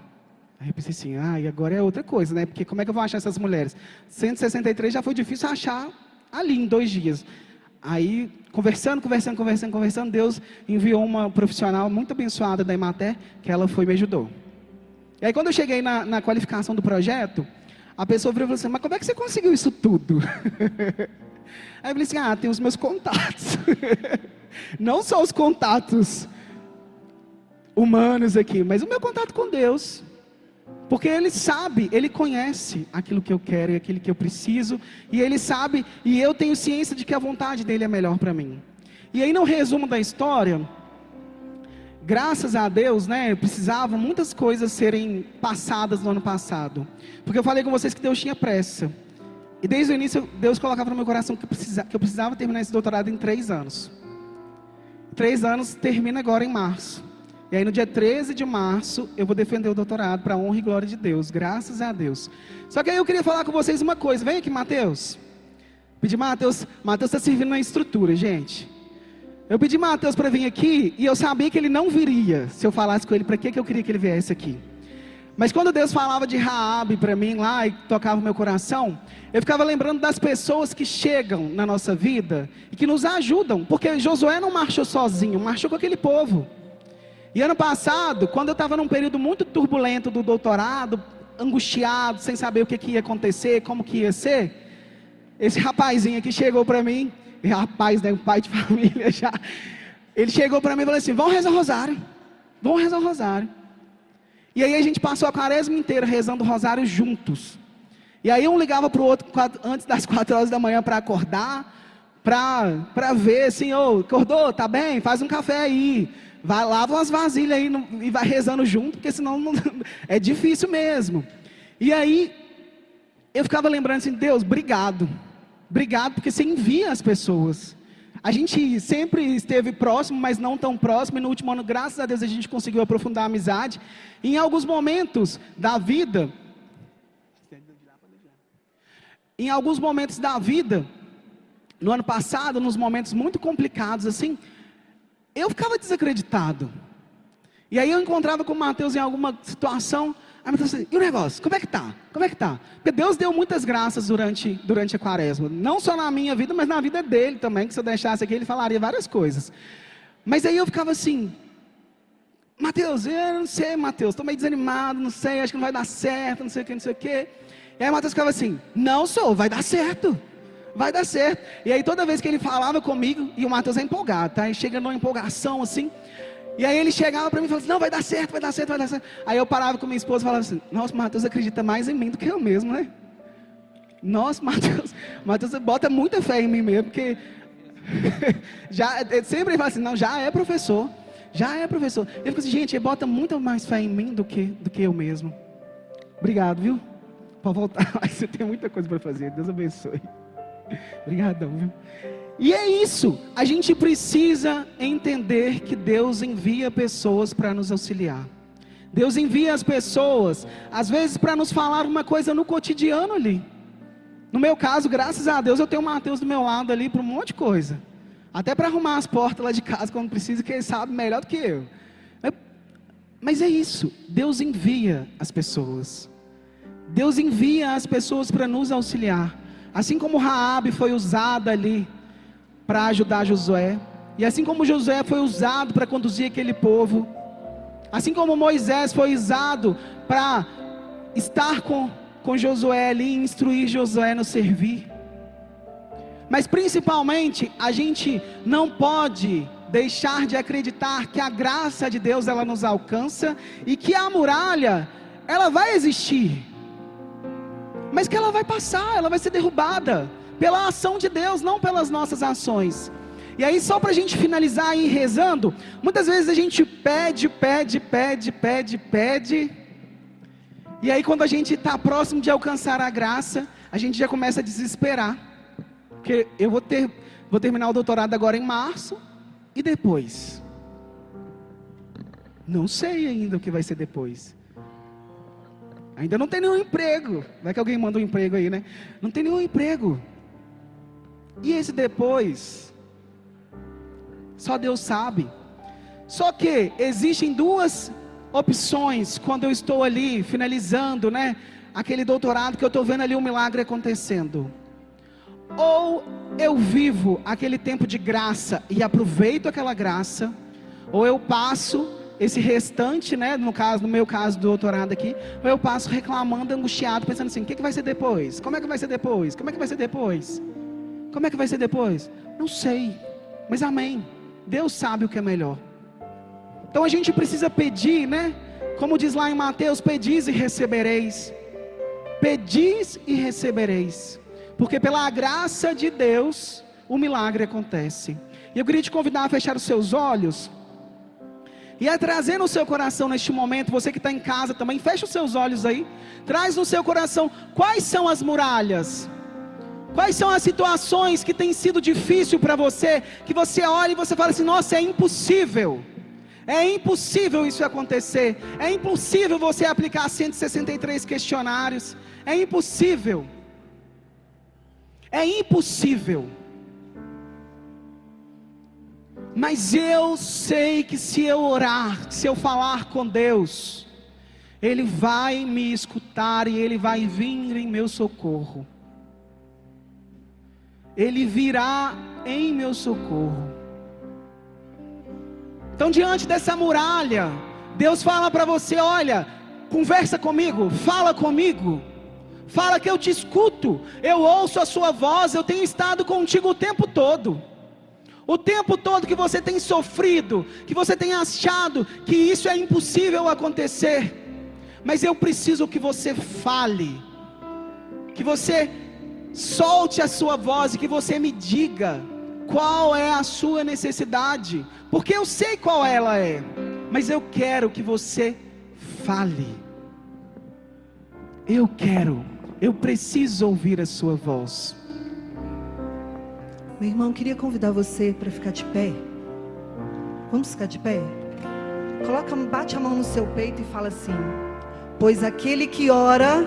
Aí eu pensei assim, e agora é outra coisa, né? Porque como é que eu vou achar essas mulheres? 163 já foi difícil achar ali em 2 dias. Aí, conversando, Deus enviou uma profissional muito abençoada da Emater, que ela foi e me ajudou. E aí quando eu cheguei na qualificação do projeto, a pessoa virou e falou assim, mas como é que você conseguiu isso tudo? Aí eu falei assim, tem os meus contatos. Não só os contatos humanos aqui, mas o meu contato com Deus. Porque Ele sabe, Ele conhece aquilo que eu quero e aquilo que eu preciso. E Ele sabe, e eu tenho ciência de que a vontade dEle é melhor para mim. E aí no resumo da história, graças a Deus, né, precisavam muitas coisas serem passadas no ano passado. Porque eu falei com vocês que Deus tinha pressa. E desde o início, Deus colocava no meu coração que eu precisava terminar esse doutorado em 3 anos. 3 anos termina agora em março. E aí no dia 13 de março, eu vou defender o doutorado para a honra e glória de Deus. Graças a Deus. Só que aí eu queria falar com vocês uma coisa. Vem aqui, Mateus. Pedi Mateus está servindo na estrutura, gente. Eu pedi Mateus para vir aqui e eu sabia que ele não viria se eu falasse com ele para que eu queria que ele viesse aqui. Mas quando Deus falava de Raabe para mim lá e tocava o meu coração, eu ficava lembrando das pessoas que chegam na nossa vida e que nos ajudam, porque Josué não marchou sozinho, marchou com aquele povo. E ano passado, quando eu estava num período muito turbulento do doutorado, angustiado, sem saber o que ia acontecer, como que ia ser, esse rapazinho aqui chegou para mim, rapaz, né, um pai de família já, ele chegou para mim e falou assim, vamos rezar o rosário. E aí a gente passou a quaresma inteira rezando o rosário juntos. E aí um ligava para o outro antes das 4 horas da manhã para acordar, para ver assim, acordou, tá bem? Faz um café aí, vai, lava umas vasilhas aí e vai rezando junto, porque senão não, é difícil mesmo. E aí eu ficava lembrando assim, Deus, obrigado porque você envia as pessoas. A gente sempre esteve próximo, mas não tão próximo, e no último ano, graças a Deus, a gente conseguiu aprofundar a amizade. E em alguns momentos da vida, no ano passado, nos momentos muito complicados assim, eu ficava desacreditado. E aí eu encontrava com o Mateus em alguma situação, aí Mateus assim, e o negócio, como é que tá? Porque Deus deu muitas graças durante a quaresma, não só na minha vida, mas na vida dele também, que se eu deixasse aqui, ele falaria várias coisas. Mas aí eu ficava assim, Mateus, eu não sei, Mateus, estou meio desanimado, não sei, acho que não vai dar certo, não sei o que. E aí o Mateus ficava assim, não vai dar certo. E aí toda vez que ele falava comigo, e o Mateus é empolgado, tá? E chega numa empolgação assim, e aí ele chegava para mim e falava assim, não, vai dar certo. Aí eu parava com minha esposa e falava assim, nossa, Mateus acredita mais em mim do que eu mesmo, né? Nossa, Mateus bota muita fé em mim mesmo, porque sempre ele fala assim, não, já é professor. Eu fico assim, gente, ele bota muito mais fé em mim do que eu mesmo. Obrigado, viu? Pode voltar, você tem muita coisa para fazer, Deus abençoe. Obrigadão, viu? E é isso, a gente precisa entender que Deus envia pessoas para nos auxiliar. Deus envia as pessoas, às vezes para nos falar uma coisa no cotidiano ali. No meu caso, graças a Deus, eu tenho o Mateus do meu lado ali para um monte de coisa. Até para arrumar as portas lá de casa quando precisa, que ele sabe melhor do que eu. Mas é isso, Deus envia as pessoas. Deus envia as pessoas para nos auxiliar. Assim como Raabe foi usada ali para ajudar Josué, e assim como Josué foi usado para conduzir aquele povo, assim como Moisés foi usado para estar com Josué ali e instruir Josué no servir. Mas principalmente, a gente não pode deixar de acreditar que a graça de Deus ela nos alcança e que a muralha ela vai existir, mas que ela vai passar, ela vai ser derrubada pela ação de Deus, não pelas nossas ações. E aí só para a gente finalizar aí rezando, muitas vezes a gente pede, e aí quando a gente está próximo de alcançar a graça, a gente já começa a desesperar, porque eu vou terminar o doutorado agora em março, e depois? Não sei ainda o que vai ser depois. Ainda não tem nenhum emprego. Vai que alguém manda um emprego aí, né? Não tem nenhum emprego. E esse depois? Só Deus sabe. Só que existem duas opções quando eu estou ali finalizando, né? Aquele doutorado que eu estou vendo ali um milagre acontecendo. Ou eu vivo aquele tempo de graça e aproveito aquela graça, ou eu passo esse restante, né, no meu caso do doutorado aqui, ou eu passo reclamando, angustiado, pensando assim, o que vai ser depois? Como é que vai ser depois? Como é que vai ser depois? Como é que vai ser depois? Não sei, mas amém, Deus sabe o que é melhor. Então a gente precisa pedir, né, como diz lá em Mateus, pedis e recebereis. Pedis e recebereis, porque pela graça de Deus, o milagre acontece. E eu queria te convidar a fechar os seus olhos, e a trazer no seu coração neste momento, você que está em casa também, fecha os seus olhos aí, traz no seu coração, quais são as muralhas, quais são as situações que tem sido difícil para você, que você olha e você fala assim, nossa, é impossível isso acontecer, é impossível você aplicar 163 questionários, é impossível, mas eu sei que se eu orar, se eu falar com Deus, Ele vai me escutar e Ele vai vir em meu socorro, Ele virá em meu socorro. Então diante dessa muralha, Deus fala para você, olha, conversa comigo, fala comigo, fala que eu te escuto, eu ouço a sua voz, eu tenho estado contigo o tempo todo que você tem sofrido, que você tem achado que isso é impossível acontecer, mas eu preciso que você fale, que você solte a sua voz e que você me diga qual é a sua necessidade, porque eu sei qual ela é, mas eu quero que você fale, eu preciso ouvir a sua voz. Meu irmão, queria convidar você para ficar de pé. Vamos ficar de pé? Bate a mão no seu peito e fala assim: pois aquele que ora,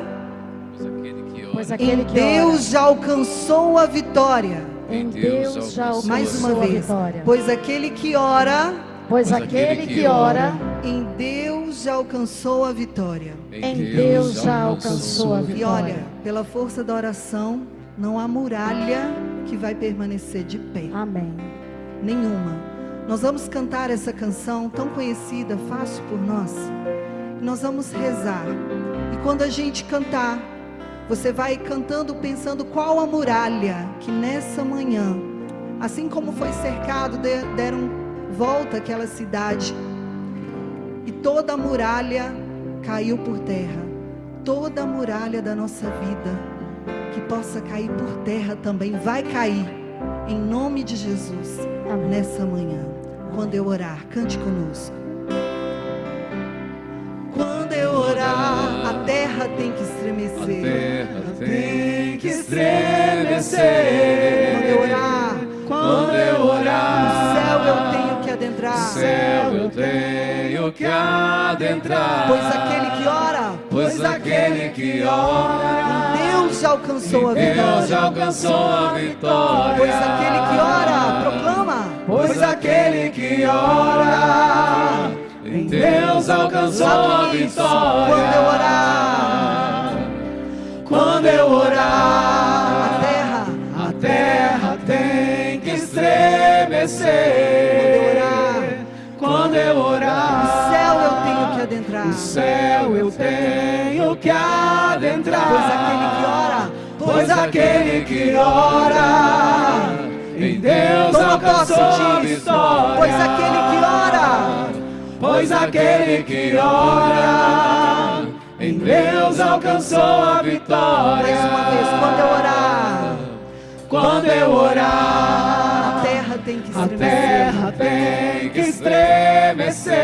em Deus já alcançou a vitória. Em Deus já alcançou mais uma vez, vitória. Pois aquele que ora, em Deus já alcançou a vitória. Em Deus já alcançou a vitória. E olha, pela força da oração, não há muralha que vai permanecer de pé. Amém. Nenhuma. Nós vamos cantar essa canção tão conhecida, fácil por nós. Nós vamos rezar. E quando a gente cantar, você vai cantando pensando qual a muralha que nessa manhã, assim como foi cercado, deram volta àquela cidade, e toda a muralha caiu por terra. Toda a muralha da nossa vida que possa cair por terra também vai cair, em nome de Jesus. Amém. Nessa manhã, quando eu orar, cante conosco. Quando eu orar, a terra tem que estremecer. Tem que estremecer. Quando eu orar, o céu eu tenho que adentrar. Pois aquele que ora, Deus já alcançou a vitória. Pois aquele que ora, proclama. Pois aquele que ora, em Deus alcançou a vitória. Quando eu orar, a terra tem que estremecer. Quando eu orar, o céu eu tenho que adentrar. Pois aquele que ora, em Deus alcançou a vitória. Pois aquele que ora, em Deus alcançou a vitória. Mais uma vez, quando eu orar, a terra tem que estremecer.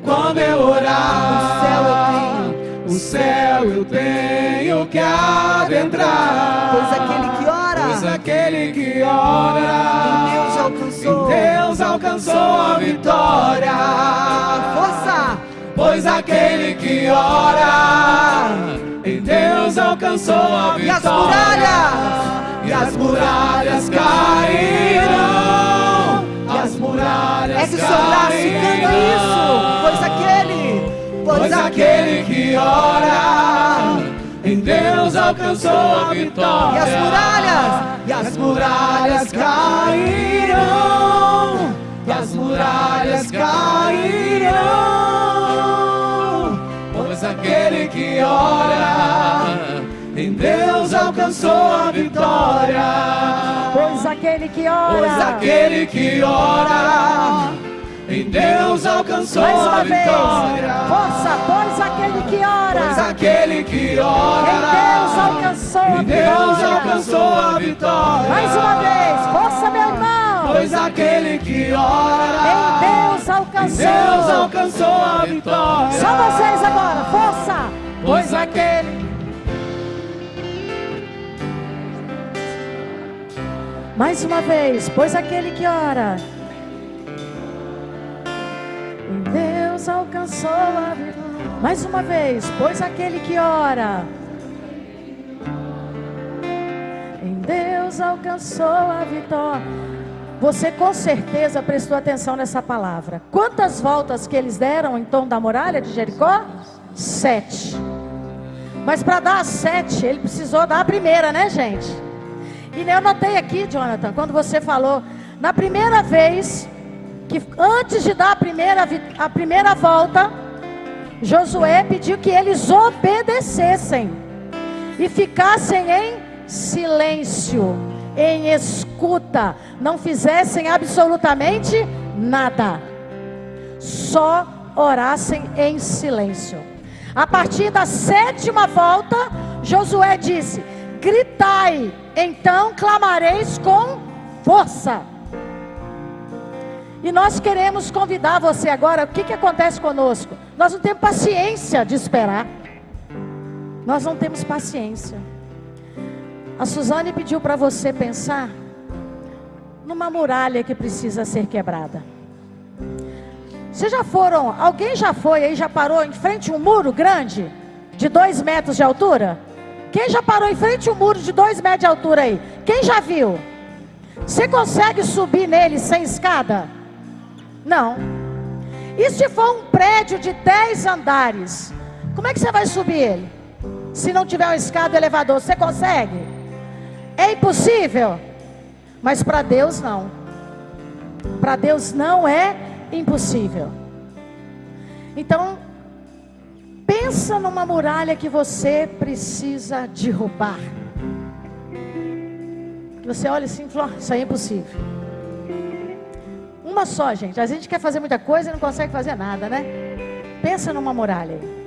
Quando eu orar, o céu eu tenho que adentrar. Pois aquele que ora, em Deus alcançou a vitória. Força! pois aquele que ora em Deus alcançou a vitória. E as muralhas cairão, as muralhas Ergue o seu braço e canta isso. pois aquele que ora em Deus alcançou a vitória. E as muralhas cairão, e as muralhas cairão, pois aquele que ora em Deus alcançou a vitória. Pois aquele que ora, Pois aquele que ora em Deus alcançou mais a uma vez, vitória. força, pois aquele que ora, Pois aquele que ora em Deus alcançou a em Deus vitória. alcançou a vitória. Mais uma vez, força, meu irmão. Pois aquele que ora Em Deus alcançou. Deus alcançou a vitória. Só vocês agora, força. Pois aquele. Mais uma vez, pois aquele que ora em Deus alcançou a vitória. Mais uma vez, pois aquele que ora em Deus alcançou a vitória. Você com certeza prestou atenção nessa palavra. Quantas voltas que eles deram em torno da muralha de Jericó? 7. Mas para dar as 7, ele precisou dar a primeira, né, gente? E eu notei aqui, Jonathan, quando você falou, na primeira vez, que antes de dar a primeira volta, Josué pediu que eles obedecessem e ficassem em silêncio, em escuta, não fizessem absolutamente nada, só orassem em silêncio. A partir da 7ª volta, Josué disse: gritai, então clamareis com força. E nós queremos convidar você agora. O que acontece conosco? Nós não temos paciência de esperar. Nós não temos paciência. A Suzane pediu para você pensar numa muralha que precisa ser quebrada. Vocês já foram, alguém já foi aí, já parou em frente a um muro grande, de 2 metros de altura? Quem já parou em frente a um muro de 2 metros de altura aí? Quem já viu? Você consegue subir nele sem escada? Não. E se for um prédio de 10 andares? Como é que você vai subir ele? Se não tiver uma escada, um elevador, você consegue? É impossível? Mas para Deus não. Para Deus não é impossível. Então, pensa numa muralha que você precisa derrubar. Que você olha assim e fala: isso aí é impossível. Uma só, gente. A gente quer fazer muita coisa e não consegue fazer nada, né? Pensa numa muralha aí.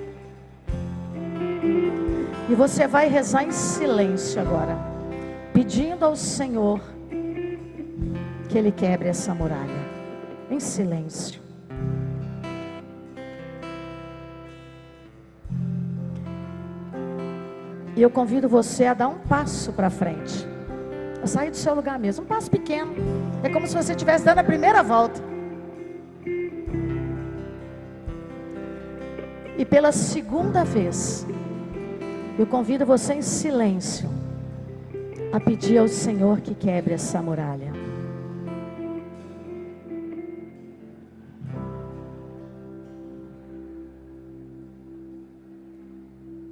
E você vai rezar em silêncio agora, pedindo ao Senhor que Ele quebre essa muralha. Em silêncio. E eu convido você a dar um passo para frente, a sair do seu lugar mesmo, um passo pequeno. É como se você estivesse dando a primeira volta. E pela segunda vez, eu convido você em silêncio a pedir ao Senhor que quebre essa muralha.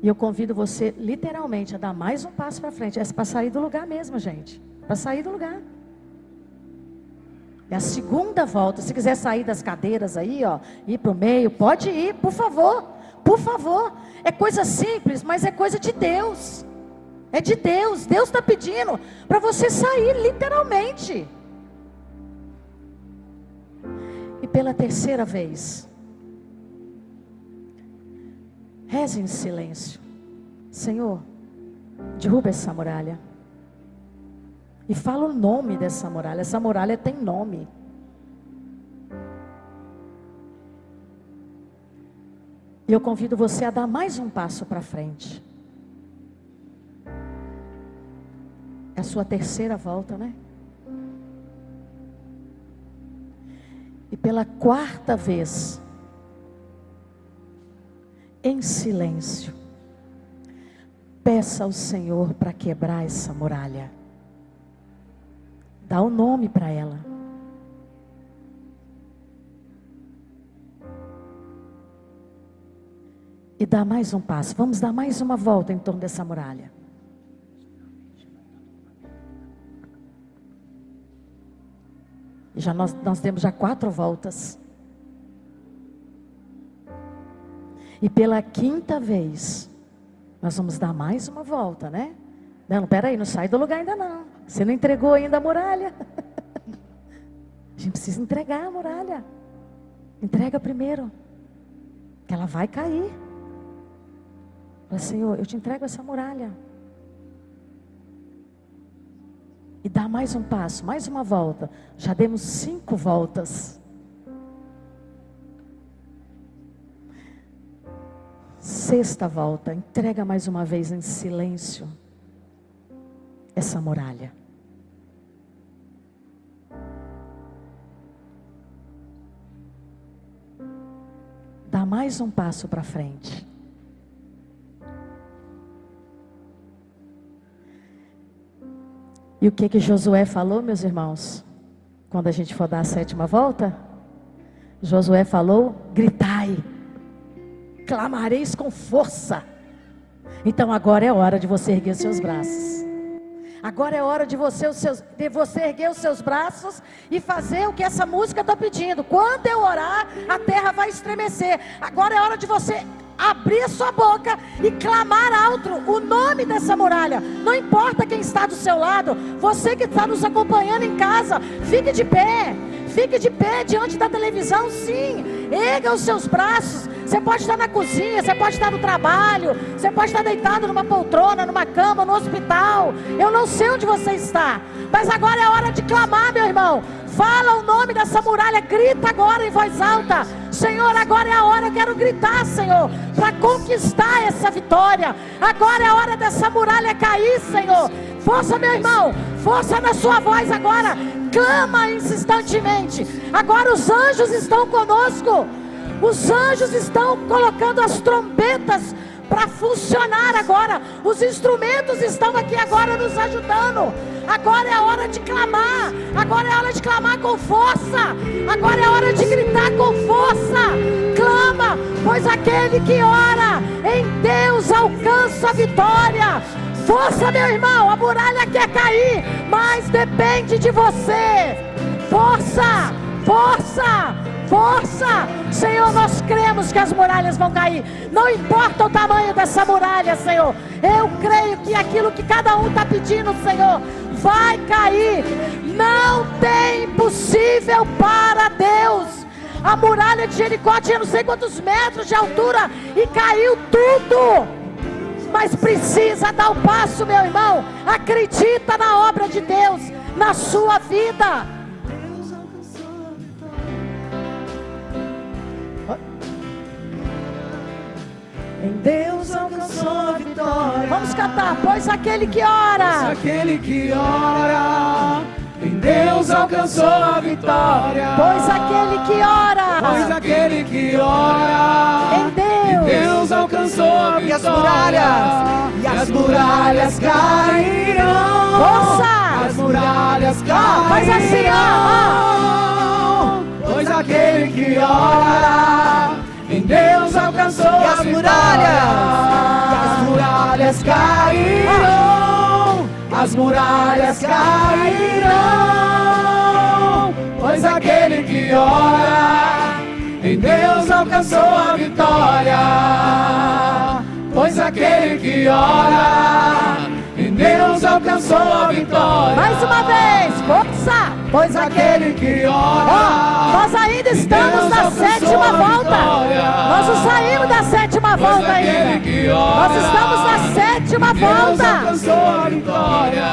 E eu convido você literalmente a dar mais um passo para frente. É para sair do lugar mesmo, gente. Para sair do lugar. É a segunda volta. Se quiser sair das cadeiras aí, ó, ir para o meio, pode ir, por favor. Por favor. É coisa simples, mas é coisa de Deus. É de Deus. Deus está pedindo para você sair literalmente. E pela terceira vez, reze em silêncio. Senhor, derruba essa muralha. E fala o nome dessa muralha. Essa muralha tem nome. E eu convido você a dar mais um passo para frente. É a sua terceira volta, né? E pela 4ª vez, em silêncio, peça ao Senhor para quebrar essa muralha. Dá o nome para ela. E dá mais um passo. Vamos dar mais uma volta em torno dessa muralha. E já nós temos já 4 voltas. E pela 5ª vez, nós vamos dar mais uma volta, né? Não, peraí, não sai do lugar ainda não. Você não entregou ainda a muralha. A gente precisa entregar a muralha. Entrega primeiro, que ela vai cair. Fala, Senhor, eu te entrego essa muralha. E dá mais um passo, mais uma volta. Já demos 5 voltas. 6ª volta, entrega mais uma vez em silêncio essa muralha. Dá mais um passo para frente. E o que Josué falou, meus irmãos? Quando a gente for dar a 7ª volta, Josué falou: gritai, clamareis com força. Então agora é hora de você erguer seus braços. Agora é hora de você erguer os seus braços e fazer o que essa música está pedindo. Quando eu orar, a terra vai estremecer. Agora é hora de você abrir a sua boca e clamar alto o nome dessa muralha. Não importa quem está do seu lado, você que está nos acompanhando em casa, fique de pé. Fique de pé diante da televisão, sim. Erga os seus braços. Você pode estar na cozinha, você pode estar no trabalho, você pode estar deitado numa poltrona, numa cama, no hospital. Eu não sei onde você está, mas agora é hora de clamar, meu irmão. Fala o nome dessa muralha, grita agora em voz alta. Senhor, agora é a hora, eu quero gritar, Senhor, para conquistar essa vitória. Agora é a hora dessa muralha cair, Senhor. Força, meu irmão, força na sua voz agora. Clama insistentemente. Agora os anjos estão conosco. Os anjos estão colocando as trombetas para funcionar agora. Os instrumentos estão aqui agora nos ajudando. Agora é a hora de clamar. Agora é a hora de clamar com força. Agora é a hora de gritar com força. Clama, pois aquele que ora em Deus alcança a vitória. Força, meu irmão, a muralha quer cair, mas depende de você. Força, força, força. Senhor, nós cremos que as muralhas vão cair. Não importa o tamanho dessa muralha, Senhor. Eu creio que aquilo que cada um está pedindo, Senhor, vai cair. Não tem impossível para Deus. A muralha de Jericó tinha não sei quantos metros de altura e caiu tudo. Mas precisa dar o passo, meu irmão. Acredita na obra de Deus na sua vida. Em Deus alcançou a vitória. Vamos cantar. Pois aquele que ora, pois aquele que ora, em Deus alcançou a vitória. Pois aquele que ora, pois aquele que ora, em Deus alcançou a vitória. E as muralhas cairão. Força! As muralhas cairão. Faz assim, Pois aquele que ora, em Deus alcançou a vitória. E as muralhas cairão. As muralhas cairão. Pois aquele que ora, em Deus alcançou a vitória. Pois aquele que ora, em Deus alcançou a vitória. Mais uma vez, força! Pois aquele que ora, nós ainda estamos na 7ª volta. Nós não saímos da 7ª volta ainda. Nós estamos na 7ª volta. Alcançou a vitória.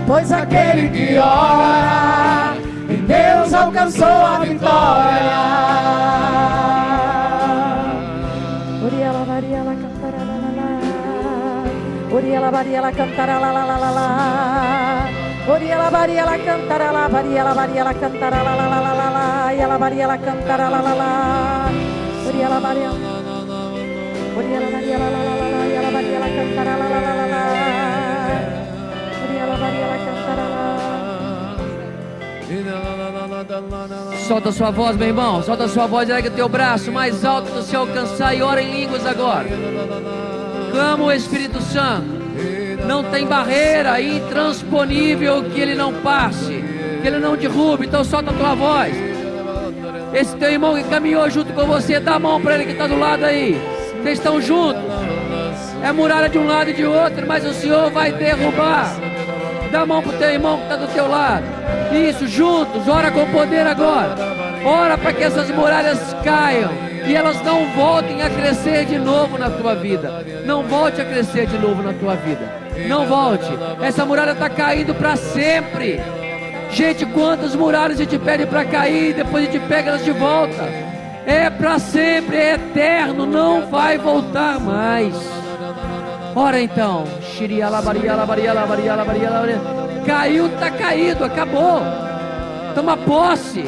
Pois aquele que ora, em Deus alcançou a vitória. Oriela Maria la cantará la la la. Oriela Maria la cantará la la la la la. Oriela Maria la cantará la Maria la cantará la la la la la. E ela Maria la cantará la la la. Oriela Maria Solta a sua voz, meu irmão. Solta a sua voz, ergue o teu braço mais alto do céu alcançar e ora em línguas agora. Clama o Espírito Santo. Não tem barreira intransponível que ele não passe, que ele não derrube. Então solta a tua voz. Esse teu irmão que caminhou junto com você, dá a mão para ele que está do lado aí. Vocês estão juntos. É muralha de um lado e de outro, mas o Senhor vai derrubar. Dá a mão para o teu irmão que está do teu lado. Isso, juntos, ora com poder agora. Ora para que essas muralhas caiam e elas não voltem a crescer de novo na tua vida. Não volte a crescer de novo na tua vida. Não volte. Essa muralha está caindo para sempre. Gente, quantas muralhas a gente pede para cair, depois a gente pega elas de volta. É para sempre, é eterno, não vai voltar mais. Ora então. Caiu, está caído, acabou. Toma posse.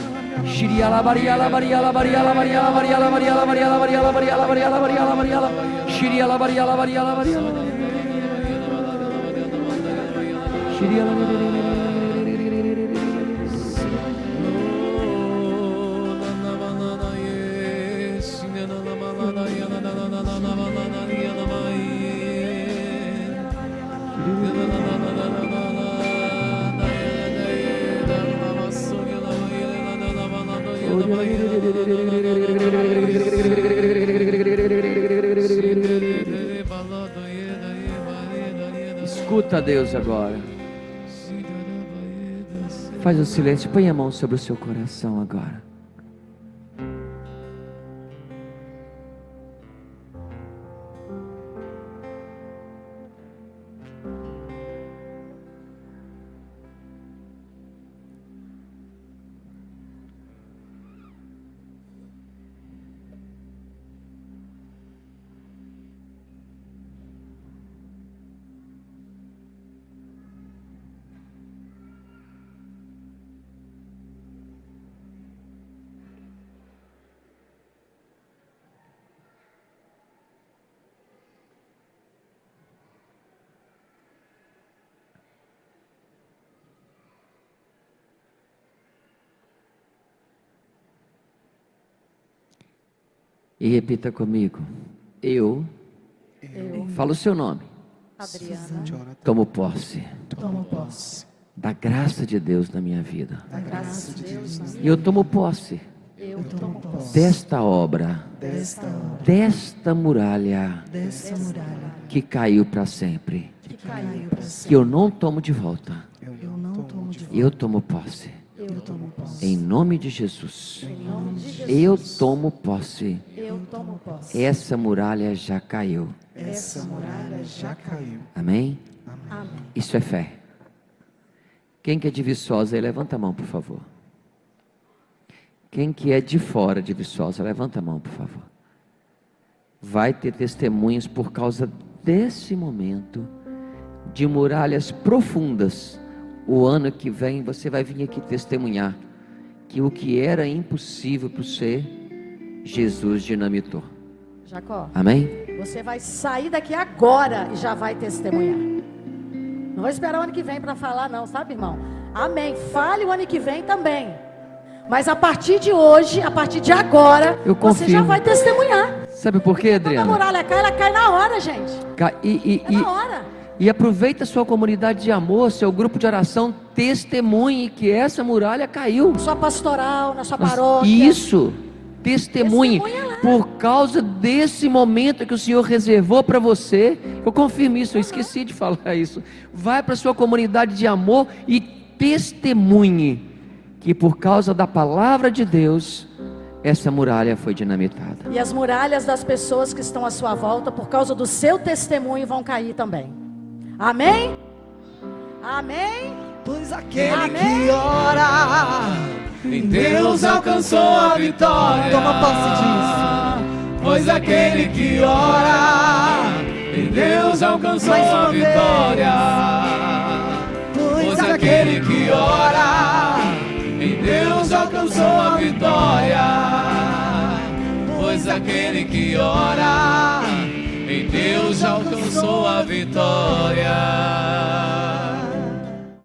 Escuta Deus agora. Faz um silêncio, põe a mão sobre o seu coração agora. E repita comigo. Eu. Fala o seu nome. Adriana. Tomo posse Tomo posse da graça de Deus na minha vida. da graça de Deus. E eu tomo posse Eu tomo posse desta obra, desta muralha que caiu para sempre. que caiu para si. Que eu não tomo de volta. Eu não tomo de volta. Eu tomo posse. Eu tomo posse. Em nome de Jesus. Em nome de Jesus. Eu tomo posse. Eu tomo posse. Essa muralha já caiu. Essa muralha já caiu. Amém? Amém. Isso é fé. Quem que é de Viçosa aí, levanta a mão, por favor. Quem que é de fora de Viçosa, levanta a mão, por favor. Vai ter testemunhos por causa desse momento de muralhas profundas. O ano que vem você vai vir aqui testemunhar que o que era impossível para você, Jesus dinamitou. Jacó, Amém? você vai sair daqui agora e já vai testemunhar. Não vou esperar o ano que vem para falar não, sabe, irmão? Amém. Fale o ano que vem também. Mas a partir de hoje, a partir de agora, Eu você já confirmo. vai testemunhar. Sabe por quê, Quando a Adriana? muralha cai, ela cai na hora, gente. É na hora. E aproveita a sua comunidade de amor, seu grupo de oração, testemunhe que essa muralha caiu. Sua pastoral, na sua Mas paróquia. Isso, testemunhe, Testemunha lá. por causa desse momento que o Senhor reservou para você. Eu confirmo isso, eu esqueci de falar isso. Vai para a sua comunidade de amor e testemunhe que por causa da palavra de Deus, essa muralha foi dinamitada. E as muralhas das pessoas que estão à sua volta, por causa do seu testemunho, vão cair também. Amém? Amém? Pois aquele Amém. que ora Em Deus alcançou a vitória. Toma posse disso. Pois aquele que ora, em Deus alcançou Mais a uma vez. vitória. Pois Pois aquele que ora, em Deus alcançou a vitória. Pois aquele que ora, Deus alcançou a vitória.